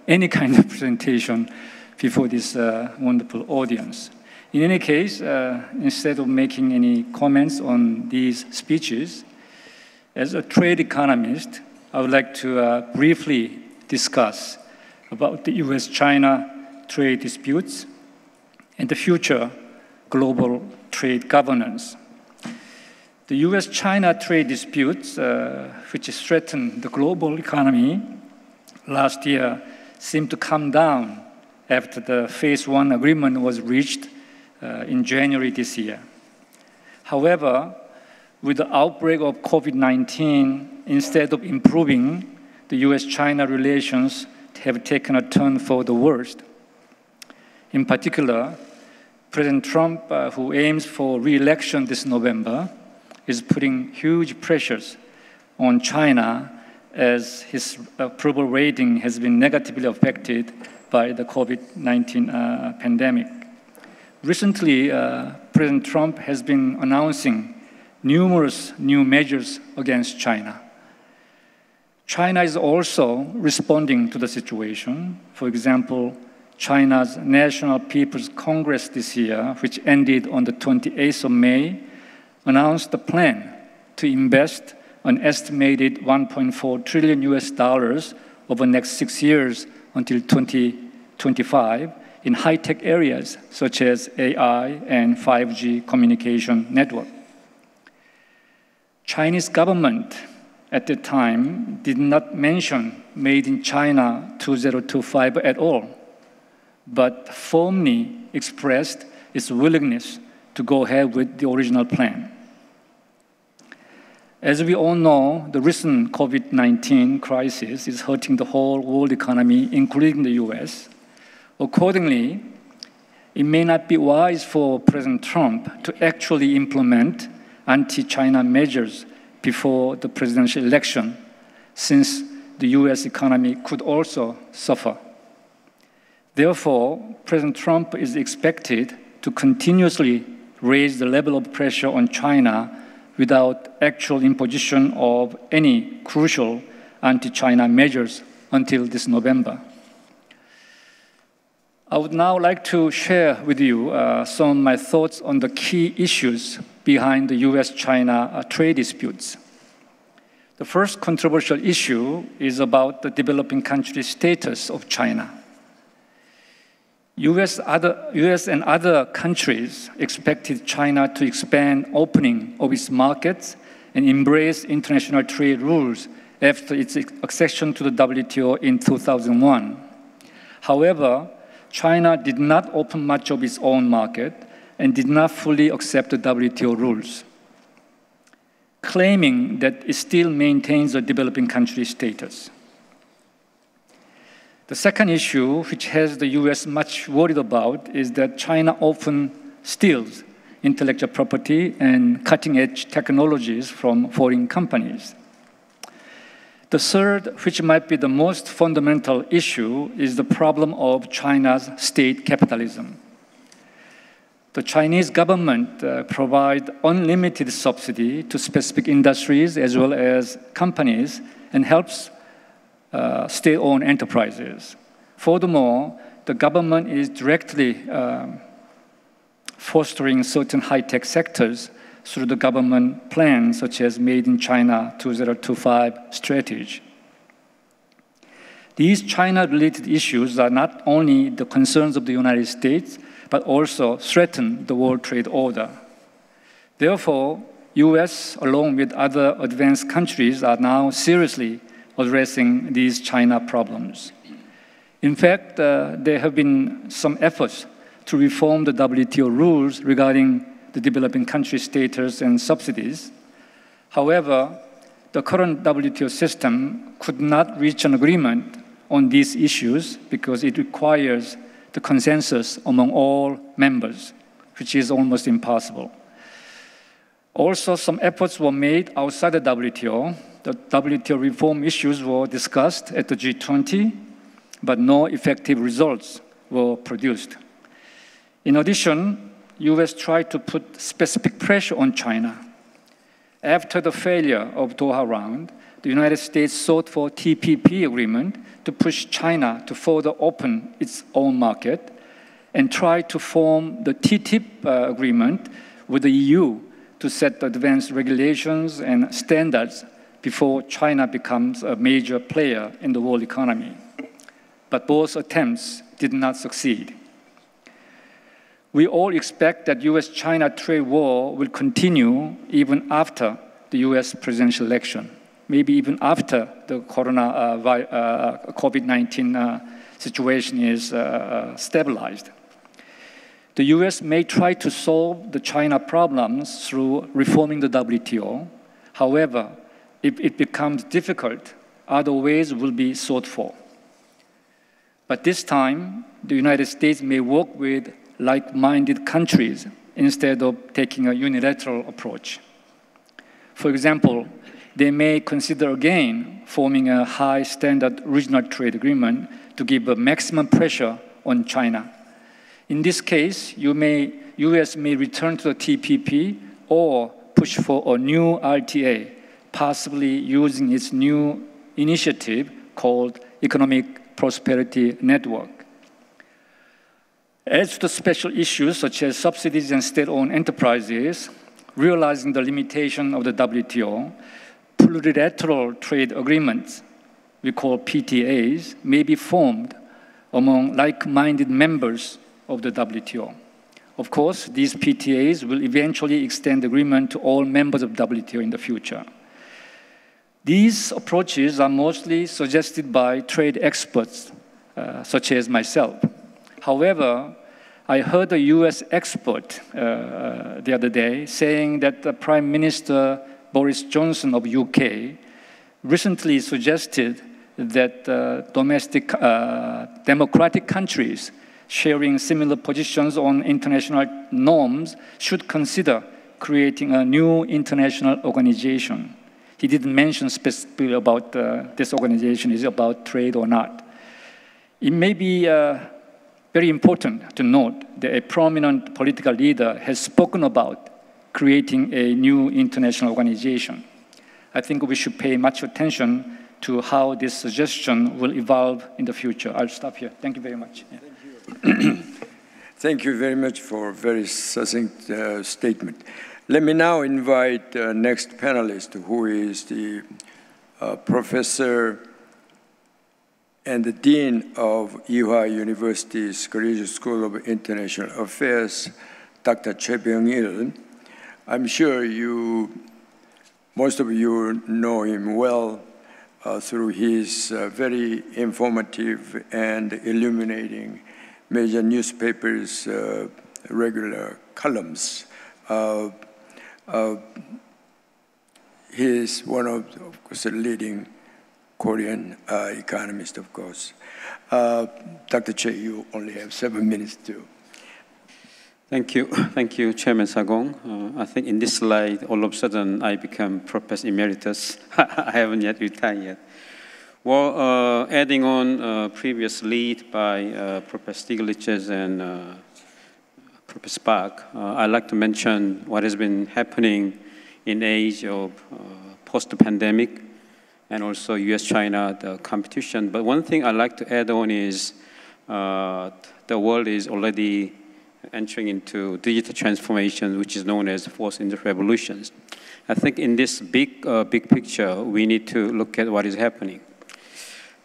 any kind of presentation before this wonderful audience. In any case, instead of making any comments on these speeches, as a trade economist, I would like to briefly discuss about the US-China trade disputes and the future global trade governance. The US-China trade disputes, which threatened the global economy last year, seemed to calm down after the Phase 1 agreement was reached in January this year. However, with the outbreak of COVID-19, instead of improving, the US-China relations have taken a turn for the worst. In particular, President Trump, who aims for re-election this November, is putting huge pressures on China as his approval rating has been negatively affected by the COVID-19 pandemic. Recently, President Trump has been announcing numerous new measures against China. China is also responding to the situation. For example, China's National People's Congress this year, which ended on the 28th of May, announced a plan to invest an estimated $1.4 trillion over the next 6 years until 2025 in high-tech areas such as AI and 5G communication network. Chinese government at the time did not mention Made in China 2025 at all, but firmly expressed its willingness to go ahead with the original plan. As we all know, the recent COVID-19 crisis is hurting the whole world economy, including the US. Accordingly, it may not be wise for President Trump to actually implement anti-China measures before the presidential election, since the US economy could also suffer. Therefore, President Trump is expected to continuously raise the level of pressure on China without actual imposition of any crucial anti-China measures until this November. I would now like to share with you some of my thoughts on the key issues behind the US-China trade disputes. The first controversial issue is about the developing country status of China. US and other countries expected China to expand opening of its markets and embrace international trade rules after its accession to the WTO in 2001. However, China did not open much of its own market and did not fully accept the WTO rules, claiming that it still maintains a developing country status. The second issue, which has the US much worried about, is that China often steals intellectual property and cutting-edge technologies from foreign companies. The third, which might be the most fundamental issue, is the problem of China's state capitalism. The Chinese government provides unlimited subsidy to specific industries as well as companies and helps state-owned enterprises. Furthermore, the government is directly fostering certain high-tech sectors through the government plans such as Made in China 2025 strategy. These China-related issues are not only the concerns of the United States, but also threaten the world trade order. Therefore, US, along with other advanced countries, are now seriously addressing these China problems. In fact, there have been some efforts to reform the WTO rules regarding the developing country status and subsidies. However, the current WTO system could not reach an agreement on these issues because it requires the consensus among all members, which is almost impossible. Also, some efforts were made outside the WTO. The WTO reform issues were discussed at the G20, but no effective results were produced. In addition, US tried to put specific pressure on China. After the failure of Doha round, the United States sought for TPP agreement to push China to further open its own market and try to form the TTIP agreement with the EU to set advanced regulations and standards before China becomes a major player in the world economy. But both attempts did not succeed. We all expect that US-China trade war will continue even after the US presidential election, maybe even after the COVID-19 situation is stabilized. The US may try to solve the China problems through reforming the WTO. However, if it becomes difficult, other ways will be sought for. But this time, the United States may work with like-minded countries instead of taking a unilateral approach. For example, they may consider again forming a high-standard regional trade agreement to give a maximum pressure on China. In this case, US may return to the TPP or push for a new RTA, possibly using its new initiative called Economic Prosperity Network. As to the special issues such as subsidies and state-owned enterprises, realizing the limitation of the WTO, plurilateral trade agreements, we call PTAs, may be formed among like-minded members of the WTO. Of course, these PTAs will eventually extend agreement to all members of WTO in the future. These approaches are mostly suggested by trade experts, such as myself. However, I heard a US expert the other day saying that the Prime Minister Boris Johnson of UK recently suggested that domestic democratic countries sharing similar positions on international norms should consider creating a new international organization. He didn't mention specifically about this organization is about trade or not. It may be very important to note that a prominent political leader has spoken about creating a new international organization. I think we should pay much attention to how this suggestion will evolve in the future. I'll stop here. Thank you very much. Yeah. Thank you very much for a very succinct statement. Let me now invite the next panelist, who is the professor and the Dean of Ewha University's Collegiate School of International Affairs, Dr. Choi Byung-il. I'm sure most of you know him well through his very informative and illuminating major newspapers' regular columns. He is one of course, the leading Korean economist, of course. Dr. Choi, you only have 7 minutes to. Thank you, Chairman Sagong. I think in this slide, all of a sudden, I become Professor Emeritus. I haven't yet retired yet. Well, adding on previous lead by Professor Stiglitz and Professor Park, I'd like to mention what has been happening in age of post-pandemic and also US-China, the competition. But one thing I'd like to add on is the world is already entering into digital transformation, which is known as fourth industrial revolutions. I think in this big picture, we need to look at what is happening.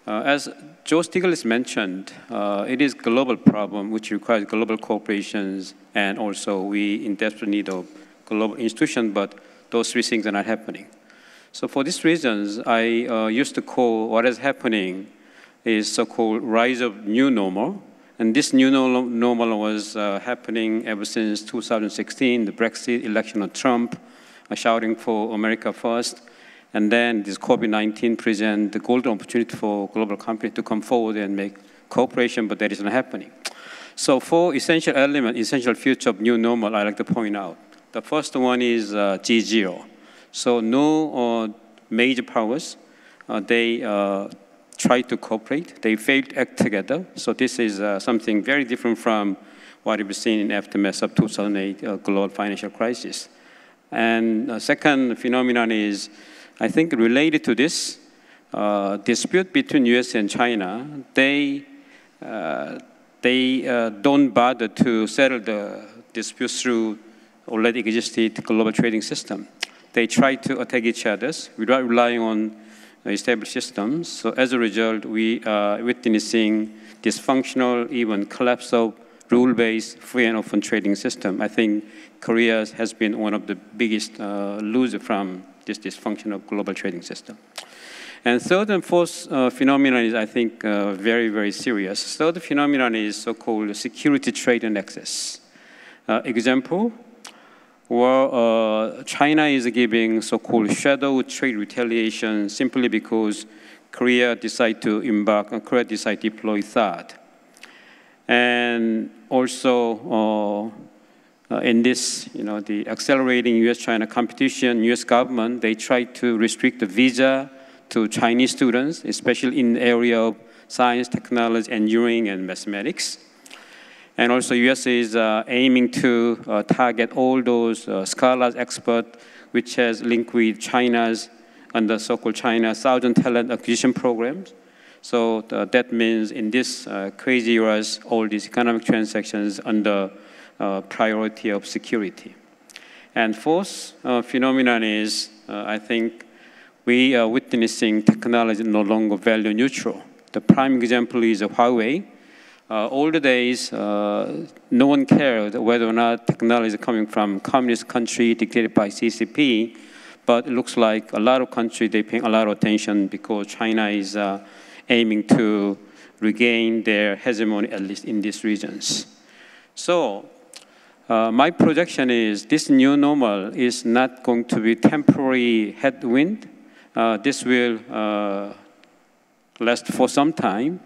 As Joe Stiglitz mentioned, it is a global problem which requires global corporations, and also we in desperate need of global institutions, but those three things are not happening. So for these reasons, I used to call what is happening is so-called rise of new normal. And this new normal was happening ever since 2016, the Brexit, election of Trump, shouting for America first. And then this COVID-19 presents the golden opportunity for global companies to come forward and make cooperation, but that is not happening. So 4 essential elements, essential features of new normal, I'd like to point out. The first one is G0. So no major powers, they try to cooperate. They failed to act together. So this is something very different from what we've seen in the aftermath of 2008 global financial crisis. And the second phenomenon is, I think related to this dispute between US and China, they they don't bother to settle the disputes through already existing global trading system. They try to attack each other without relying on established systems. So as a result, we are witnessing dysfunctional, even collapse of rule-based, free and open trading system. I think Korea has been one of the biggest losers from this dysfunctional global trading system. And third and fourth phenomenon is, I think, very, very serious. Third phenomenon is so-called security trade and access. Example, where China is giving so-called shadow trade retaliation simply because Korea decide to embark on Korea decide to deploy THAAD. And also in this, the accelerating U.S.-China competition, U.S. government, they try to restrict the visa to Chinese students, especially in the area of science, technology, engineering, and mathematics. And also, U.S. is aiming to target all those scholars, experts, which has linked with China's under so-called China Thousand Talent Acquisition Programs. So that means in this crazy years, all these economic transactions under priority of security. And fourth phenomenon is, I think, we are witnessing technology no longer value neutral. The prime example is Huawei. All the days, no one cared whether or not technology is coming from communist country dictated by CCP, but it looks like a lot of countries, they pay a lot of attention because China is aiming to regain their hegemony, at least in these regions. So my projection is this new normal is not going to be temporary headwind. This will last for some time.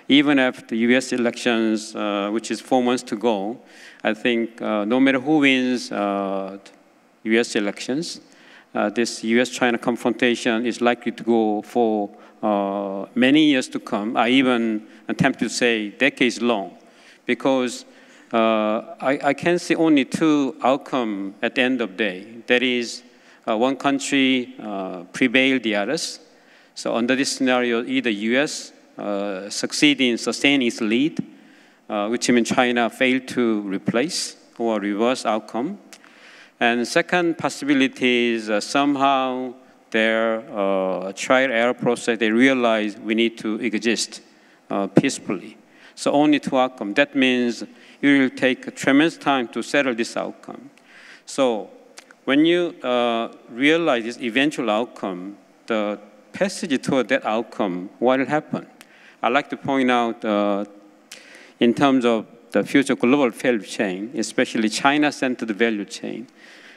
Even after the U.S. elections, which is 4 months to go, I think no matter who wins U.S. elections, this U.S.-China confrontation is likely to go for many years to come. I even attempt to say decades long, because I can see only two outcomes at the end of the day. That is, one country prevail the others. So under this scenario, either U.S. succeed in sustaining its lead, which means China failed to replace or reverse outcome. And second possibility is somehow their trial error process, they realize we need to exist peacefully. So only two outcomes. That means it will take a tremendous time to settle this outcome. So when you realize this eventual outcome, the passage toward that outcome, what will happen? I'd like to point out in terms of the future global value chain, especially China-centered value chain,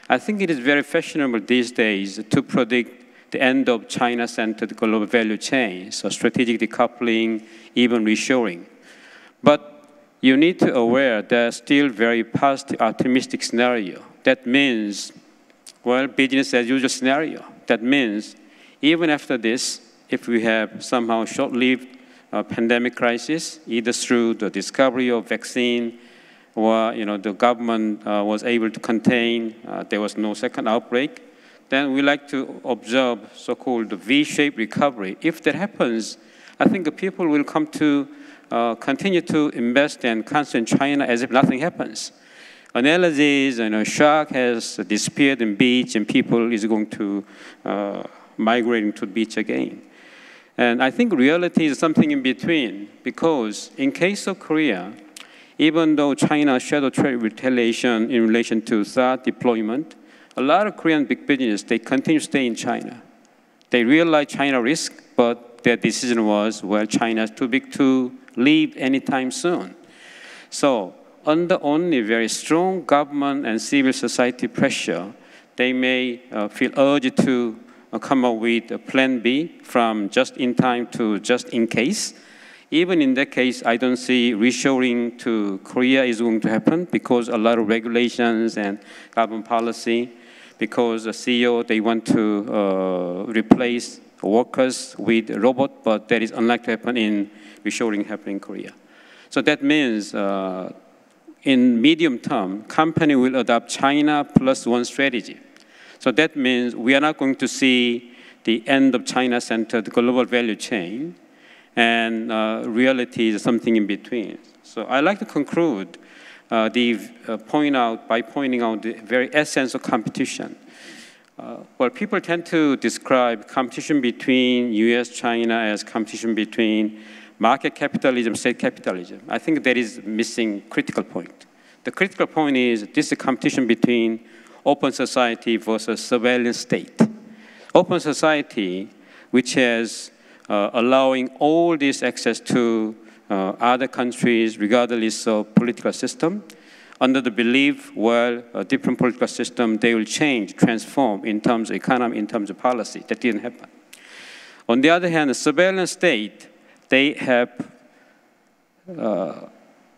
I think it is very fashionable these days to predict the end of China-centered global value chain, so strategic decoupling, even reshoring. But you need to be aware there's still very positive, optimistic scenario. That means, well, business as usual scenario. That means even after this, if we have somehow short-lived pandemic crisis, either through the discovery of vaccine or the government was able to contain, there was no second outbreak, then we like to observe so-called V-shaped recovery. If that happens, I think the people will come to continue to invest and concentrate in China as if nothing happens. Analogies, shark has disappeared in beach and people is going to migrating to the beach again. And I think reality is something in between, because in case of Korea, even though China shadow trade retaliation in relation to THAAD deployment, a lot of Korean big business, they continue to stay in China. They realize China risk, but their decision was, well, China is too big to leave anytime soon. So under only very strong government and civil society pressure, they may feel urged to come up with a plan B from just in time to just in case. Even in that case, I don't see reshoring to Korea is going to happen because a lot of regulations and government policy, because the CEO, they want to replace workers with robots, but that is unlikely to happen in reshoring happening in Korea. So that means in medium term, company will adopt China plus one strategy. So that means we are not going to see the end of China-centered global value chain, and reality is something in between. So I like to conclude by pointing out the very essence of competition. Well, people tend to describe competition between US, China as competition between market capitalism, state capitalism. I think that is missing critical point. The critical point is this is a competition between open society versus surveillance state. Open society, which has allowing all this access to other countries regardless of political system, under the belief, well, a different political system, they will change, transform in terms of economy, in terms of policy. That didn't happen. On the other hand, the surveillance state, they have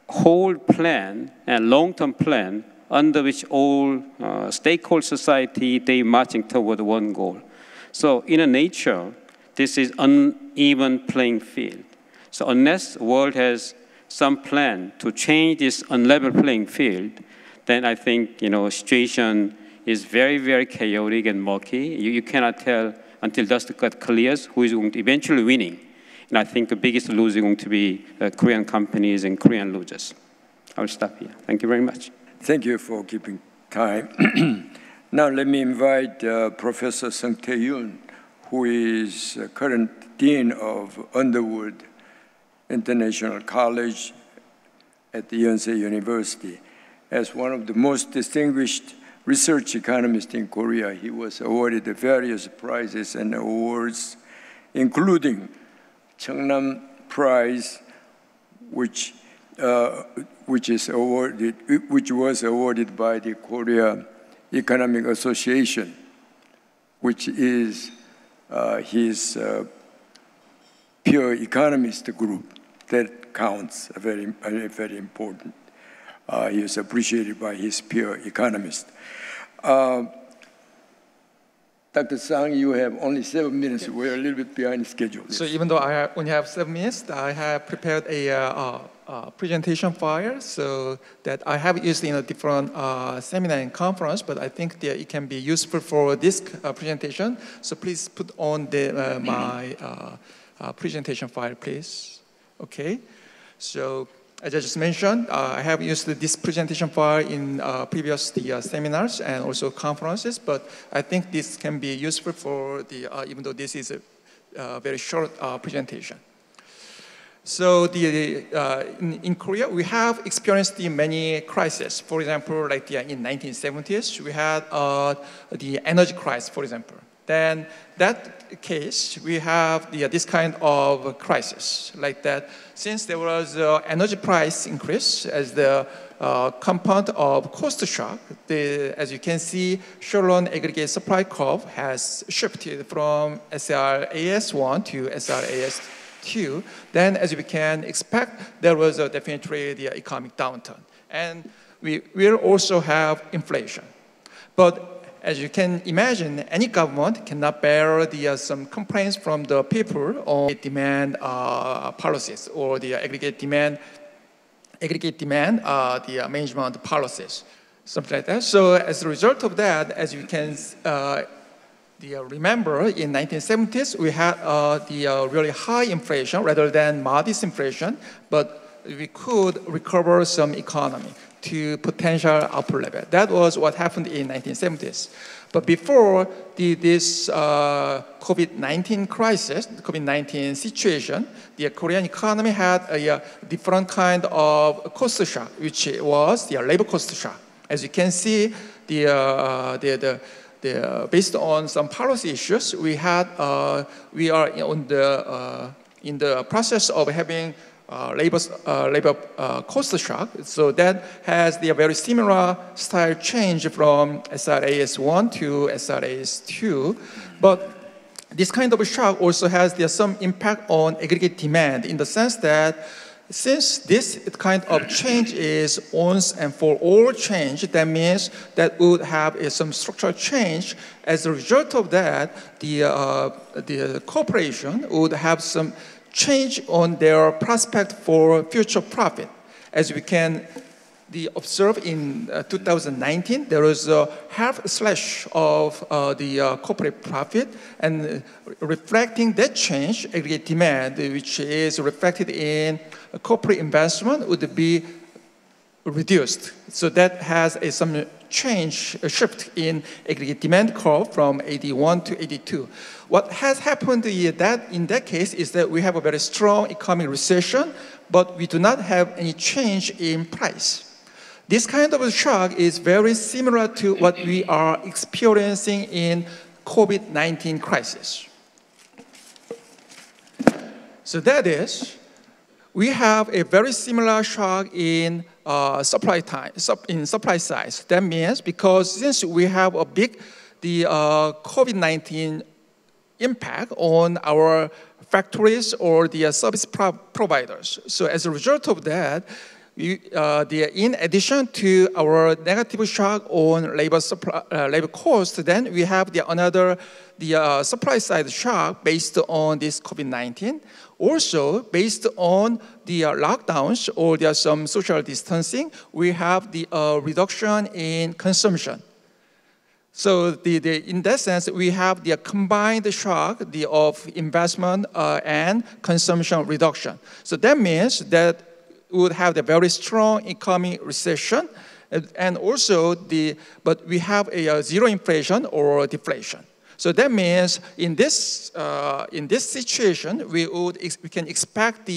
whole plan and long-term plan under which all stakeholder society, they marching toward one goal. So in a nature, this is uneven playing field. So unless the world has some plan to change this unlevel playing field, then I think situation is very, very chaotic and murky. You cannot tell until dust clears who is going to eventually winning. And I think the biggest loser is going to be Korean companies and Korean losers. I will stop here. Thank you very much. Thank you for keeping time. Now let me invite Professor Sung Tae-yoon, who is current Dean of Underwood International College at the Yonsei University. As one of the most distinguished research economists in Korea, he was awarded various prizes and awards, including Cheongnam Prize, which was awarded by the Korea Economic Association, which is his peer economist group. That counts, very important. He is appreciated by his peer economists. Dr. Sang, you have only 7 minutes. Yes. We're a little bit behind schedule. So even though I only have 7 minutes, I have prepared a presentation file so that I have used in a different seminar and conference, but I think that it can be useful for this presentation. So please put on my presentation file, please. Okay. So as I just mentioned, I have used this presentation file in previous seminars and also conferences, but I think this can be useful for even though this is a very short presentation. So in Korea, we have experienced many crises. For example, like in 1970s, we had the energy crisis, for example. Then that case, we have this kind of crisis like that. Since there was energy price increase as the compound of cost shock, as you can see, Sherlon aggregate supply curve has shifted from SRAS1 to SRAS2. Then, as we can expect, there was definitely the economic downturn. And we will also have inflation. But as you can imagine, any government cannot bear some complaints from the people on demand policies or the aggregate demand, the management policies, something like that. So as a result of that, as you can remember, in 1970s, we had the really high inflation rather than modest inflation, but we could recover some economy to potential upper level. That was what happened in 1970s. But before this COVID-19 crisis, the COVID-19 situation, the Korean economy had a different kind of cost shock, which was the labor cost shock. As you can see, based on some policy issues, we are in the process of having labor cost shock. So that has the very similar style change from SRAS1 to SRAS2. But this kind of shock also has some impact on aggregate demand in the sense that since this kind of change is once and for all change, that means that we would have some structural change. As a result of that, the corporation would have some change on their prospect for future profit. As we can observed in 2019, there was a half slash of the corporate profit, and reflecting that change, aggregate demand, which is reflected in corporate investment, would be reduced. So that has some change, a shift in aggregate demand curve from 81 to 82. What has happened in that case is that we have a very strong economic recession, but we do not have any change in price. This kind of a shock is very similar to what we are experiencing in COVID-19 crisis. So that is, we have a very similar shock in supply side. That means because since we have a big COVID-19 impact on our factories or the service providers. So as a result of that, in addition to our negative shock on labor cost, then we have another supply side shock based on this COVID-19. Also, based on the lockdowns or some social distancing, we have the reduction in consumption. So in that sense, we have the combined shock of investment and consumption reduction. So that means that we would have the very strong economic recession, and also but we have a zero inflation or deflation. So that means in this situation, we can expect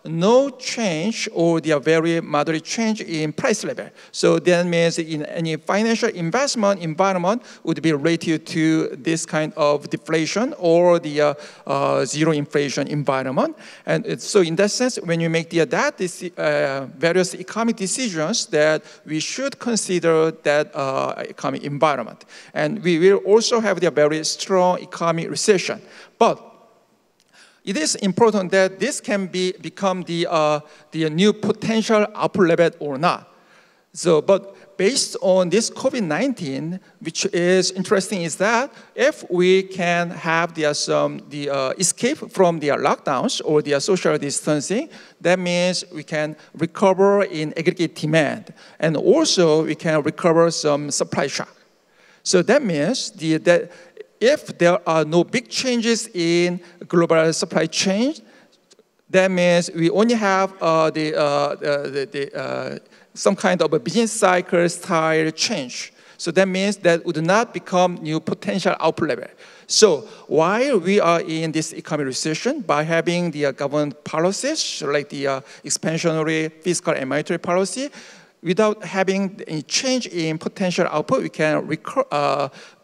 no change or the very moderate change in price level. So that means in any financial investment environment would be related to this kind of deflation or the zero inflation environment. And so in that sense, when you make various economic decisions, that we should consider that economic environment. And we will also have the very strong economic recession. But it is important that this can become the new potential upper level or not. So, but based on this COVID-19, which is interesting, is that if we can have the escape from the lockdowns or the social distancing, that means we can recover in aggregate demand, and also we can recover some supply shock. So that means that if there are no big changes in global supply chain, that means we only have some kind of a business cycle style change. So that means that would not become new potential output level. So while we are in this economic recession, by having the government policies like the expansionary fiscal and monetary policy, without having any change in potential output, we can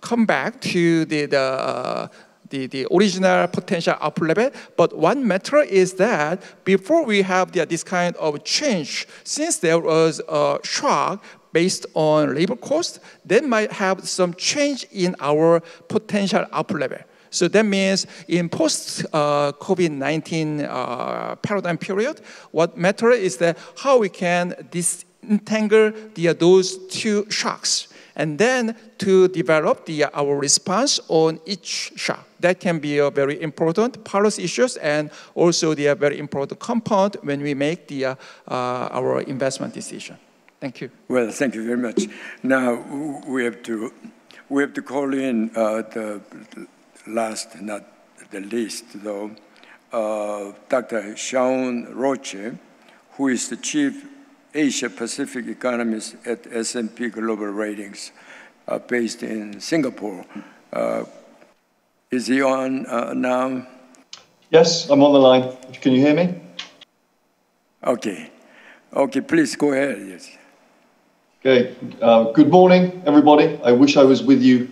come back to the original potential output level. But one matter is that before we have this kind of change, since there was a shock based on labor cost, that might have some change in our potential output level. So that means in post-COVID-19 paradigm period, what matters is that how we can disentangle those two shocks, and then to develop our response on each shock. That can be a very important policy issues, and also the very important component when we make our investment decision. Thank you. Well, thank you very much. Now we have to call in the last, not the least, though, Dr. Shaun Roche, who is the Chief Asia Pacific Economist at S&P Global Ratings, based in Singapore. Is he on now? Yes, I'm on the line. Can you hear me? Okay. Okay, please go ahead. Yes. Okay. Good morning, everybody. I wish I was with you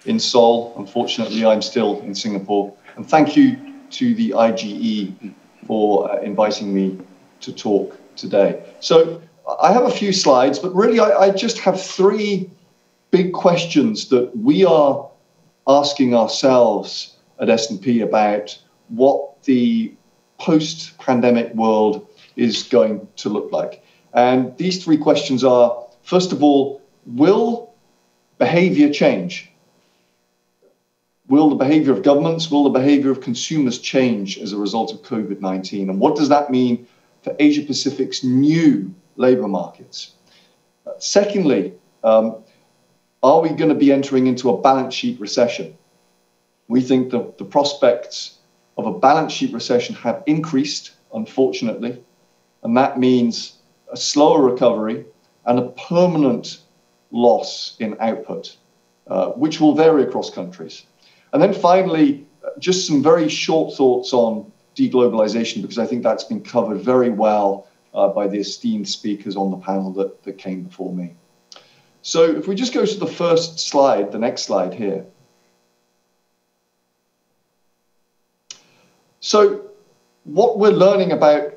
in Seoul. Unfortunately, I'm still in Singapore. And thank you to the IGE for inviting me to talk today. So I have a few slides, but really I just have three big questions that we are asking ourselves at S&P about what the post-pandemic world is going to look like. And these three questions are, first of all, will behavior change? Will the behavior of governments, will the behavior of consumers change as a result of COVID-19? And what does that mean for Asia Pacific's new labor markets? Secondly, are we going to be entering into a balance sheet recession? We think that the prospects of a balance sheet recession have increased, unfortunately, and that means a slower recovery and a permanent loss in output, which will vary across countries. And then finally, just some very short thoughts on deglobalization, because I think that's been covered very well by the esteemed speakers on the panel that came before me. So if we just go to the first slide, the next slide here. So what we're learning about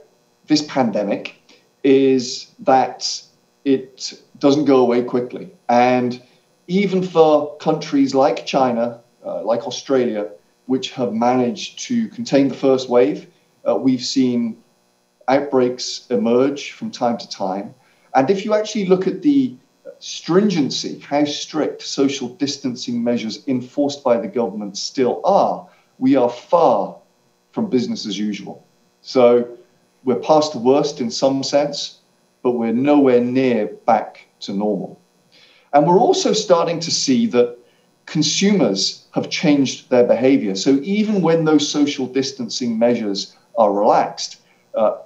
this pandemic is that it doesn't go away quickly. And even for countries like China, like Australia, which have managed to contain the first wave, we've seen outbreaks emerge from time to time. And if you actually look at the stringency, how strict social distancing measures enforced by the government still are, we are far from business as usual. So we're past the worst in some sense, but we're nowhere near back to normal. And we're also starting to see that consumers have changed their behavior. So even when those social distancing measures are relaxed,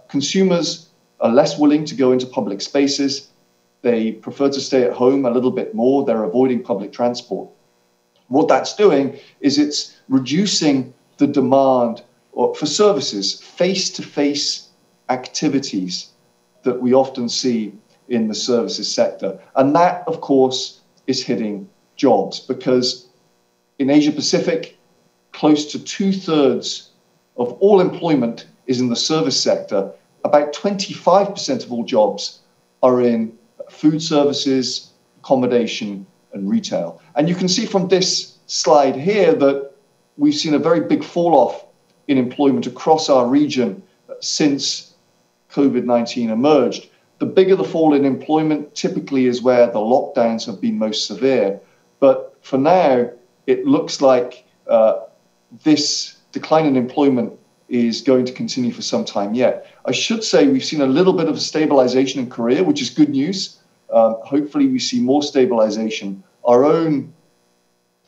consumers are less willing to go into public spaces. They prefer to stay at home a little bit more. They're avoiding public transport. What that's doing is it's reducing the demand for services, face-to-face activities that we often see in the services sector. And that, of course, is hitting jobs, because in Asia Pacific, close to 2/3 of all employment is in the service sector. About 25% of all jobs are in food services, accommodation, and retail. And you can see from this slide here that we've seen a very big fall off in employment across our region since COVID-19 emerged. The bigger the fall in employment typically is where the lockdowns have been most severe. But for now, it looks like this decline in employment is going to continue for some time yet. I should say we've seen a little bit of stabilization in Korea, which is good news. Hopefully we see more stabilization. Our own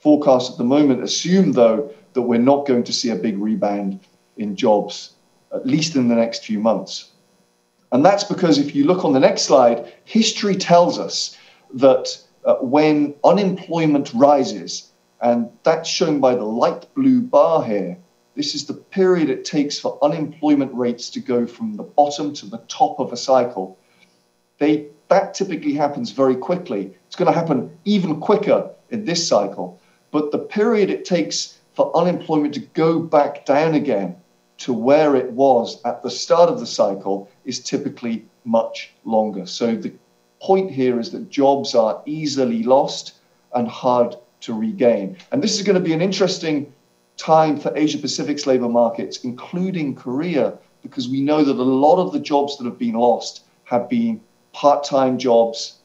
forecasts at the moment assume, though, that we're not going to see a big rebound in jobs, at least in the next few months. And that's because if you look on the next slide, history tells us that when unemployment rises, and that's shown by the light blue bar here, this is the period it takes for unemployment rates to go from the bottom to the top of a cycle. That typically happens very quickly. It's going to happen even quicker in this cycle. But the period it takes for unemployment to go back down again to where it was at the start of the cycle is typically much longer. So the point here is that jobs are easily lost and hard to regain. And this is going to be an interesting time for Asia Pacific's labor markets, including Korea, because we know that a lot of the jobs that have been lost have been part-time jobs,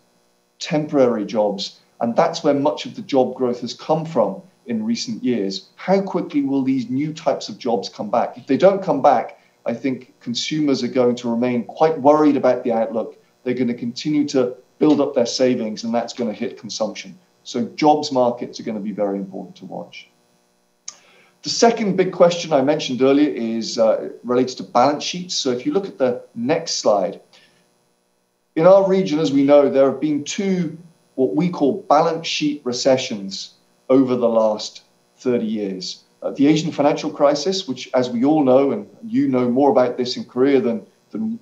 temporary jobs, and that's where much of the job growth has come from in recent years. How quickly will these new types of jobs come back? If they don't come back, I think consumers are going to remain quite worried about the outlook. They're going to continue to build up their savings, and that's going to hit consumption. So jobs markets are going to be very important to watch. The second big question I mentioned earlier is related to balance sheets. So if you look at the next slide, in our region, as we know, there have been two what we call balance sheet recessions over the last 30 years. The Asian financial crisis, which, as we all know, and you know more about this in Korea than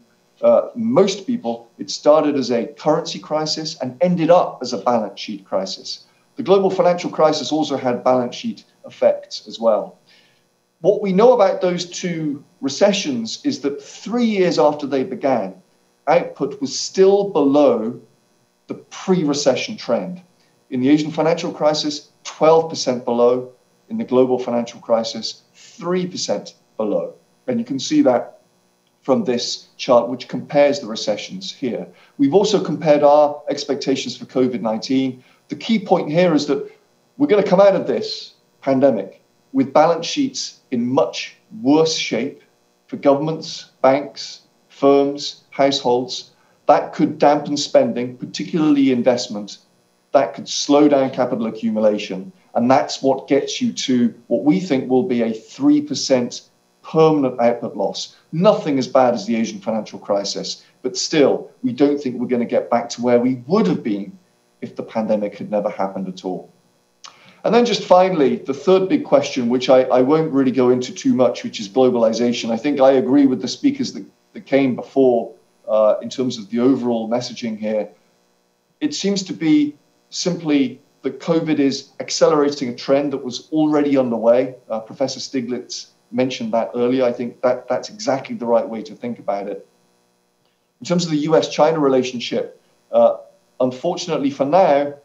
most people, it started as a currency crisis and ended up as a balance sheet crisis. The global financial crisis also had balance sheet effects as well. What we know about those two recessions is that 3 years after they began, output was still below the pre-recession trend. In the Asian financial crisis, 12% below. In the global financial crisis, 3% below. And you can see that from this chart, which compares the recessions here. We've also compared our expectations for COVID-19. The key point here is that we're going to come out of this pandemic with balance sheets in much worse shape for governments, banks, firms, households That could dampen spending, particularly investment. That could slow down capital accumulation. And that's what gets you to what we think will be a 3% permanent output loss. Nothing as bad as the Asian financial crisis, but still, we don't think we're going to get back to where we would have been if the pandemic had never happened at all. And then just finally, the third big question, which I won't really go into too much, which is globalization. I think I agree with the speakers that came before in terms of the overall messaging here. It seems to be simply that COVID is accelerating a trend that was already underway. Professor Stiglitz mentioned that earlier. I think that's exactly the right way to think about it. In terms of the US-China relationship, unfortunately for now,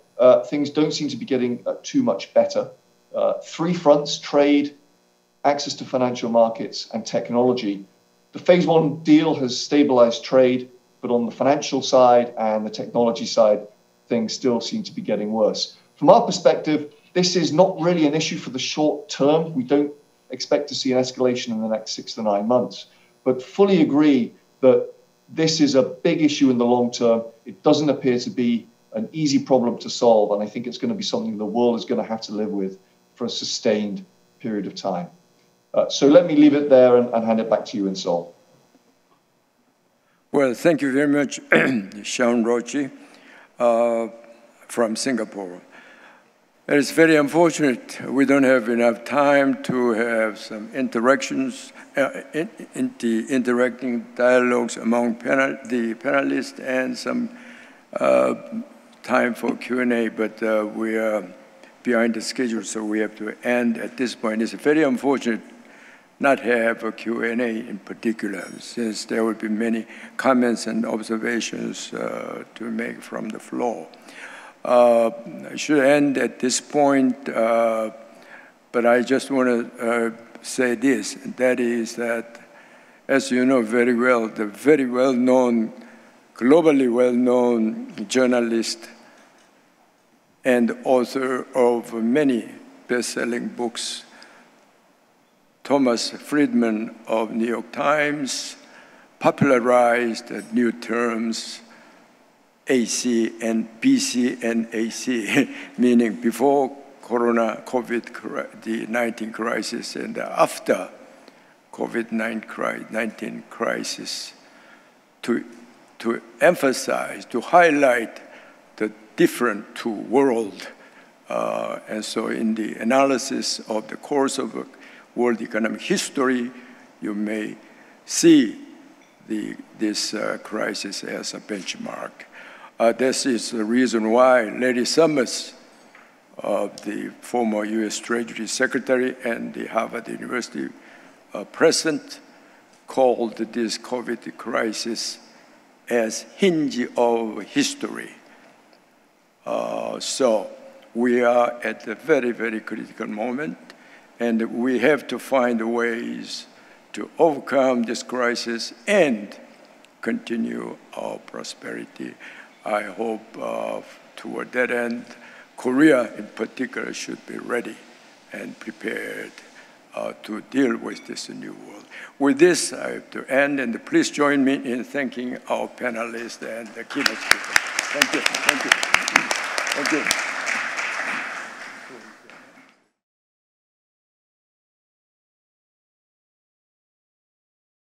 things don't seem to be getting too much better. Three fronts: trade, access to financial markets, and technology. The phase one deal has stabilized trade, but on the financial side and the technology side, things still seem to be getting worse. From our perspective, this is not really an issue for the short term. We don't expect to see an escalation in the next 6 to 9 months, but fully agree that this is a big issue in the long term. It doesn't appear to be an easy problem to solve, and I think it's going to be something the world is going to have to live with for a sustained period of time. So let me leave it there and hand it back to you in Seoul. Well, thank you very much, Sean Roche from Singapore. It is very unfortunate we don't have enough time to have some interactions, interacting dialogues among the panelists and some time for Q&A, but we are behind the schedule, so we have to end at this point. It's very unfortunate not have a Q&A in particular, since there will be many comments and observations to make from the floor. I should end at this point, but I just want to say this, and that is that, as you know very well, the very well-known, globally well-known journalist and author of many best-selling books, Thomas Friedman of New York Times, popularized new terms, AC and BC and AC, meaning before COVID-19 crisis and after COVID-19 crisis, to emphasize, to highlight the different two worlds. And so in the analysis of the course of world economic history, you may see this crisis as a benchmark. This is the reason why Larry Summers, the former US Treasury Secretary and the Harvard University president, called this COVID crisis as hinge of history. So we are at a very, very critical moment, and we have to find ways to overcome this crisis and continue our prosperity. I hope toward that end, Korea in particular should be ready and prepared to deal with this new world. With this, I have to end, and please join me in thanking our panelists and the keynote speakers. Thank you. Thank you. Thank you.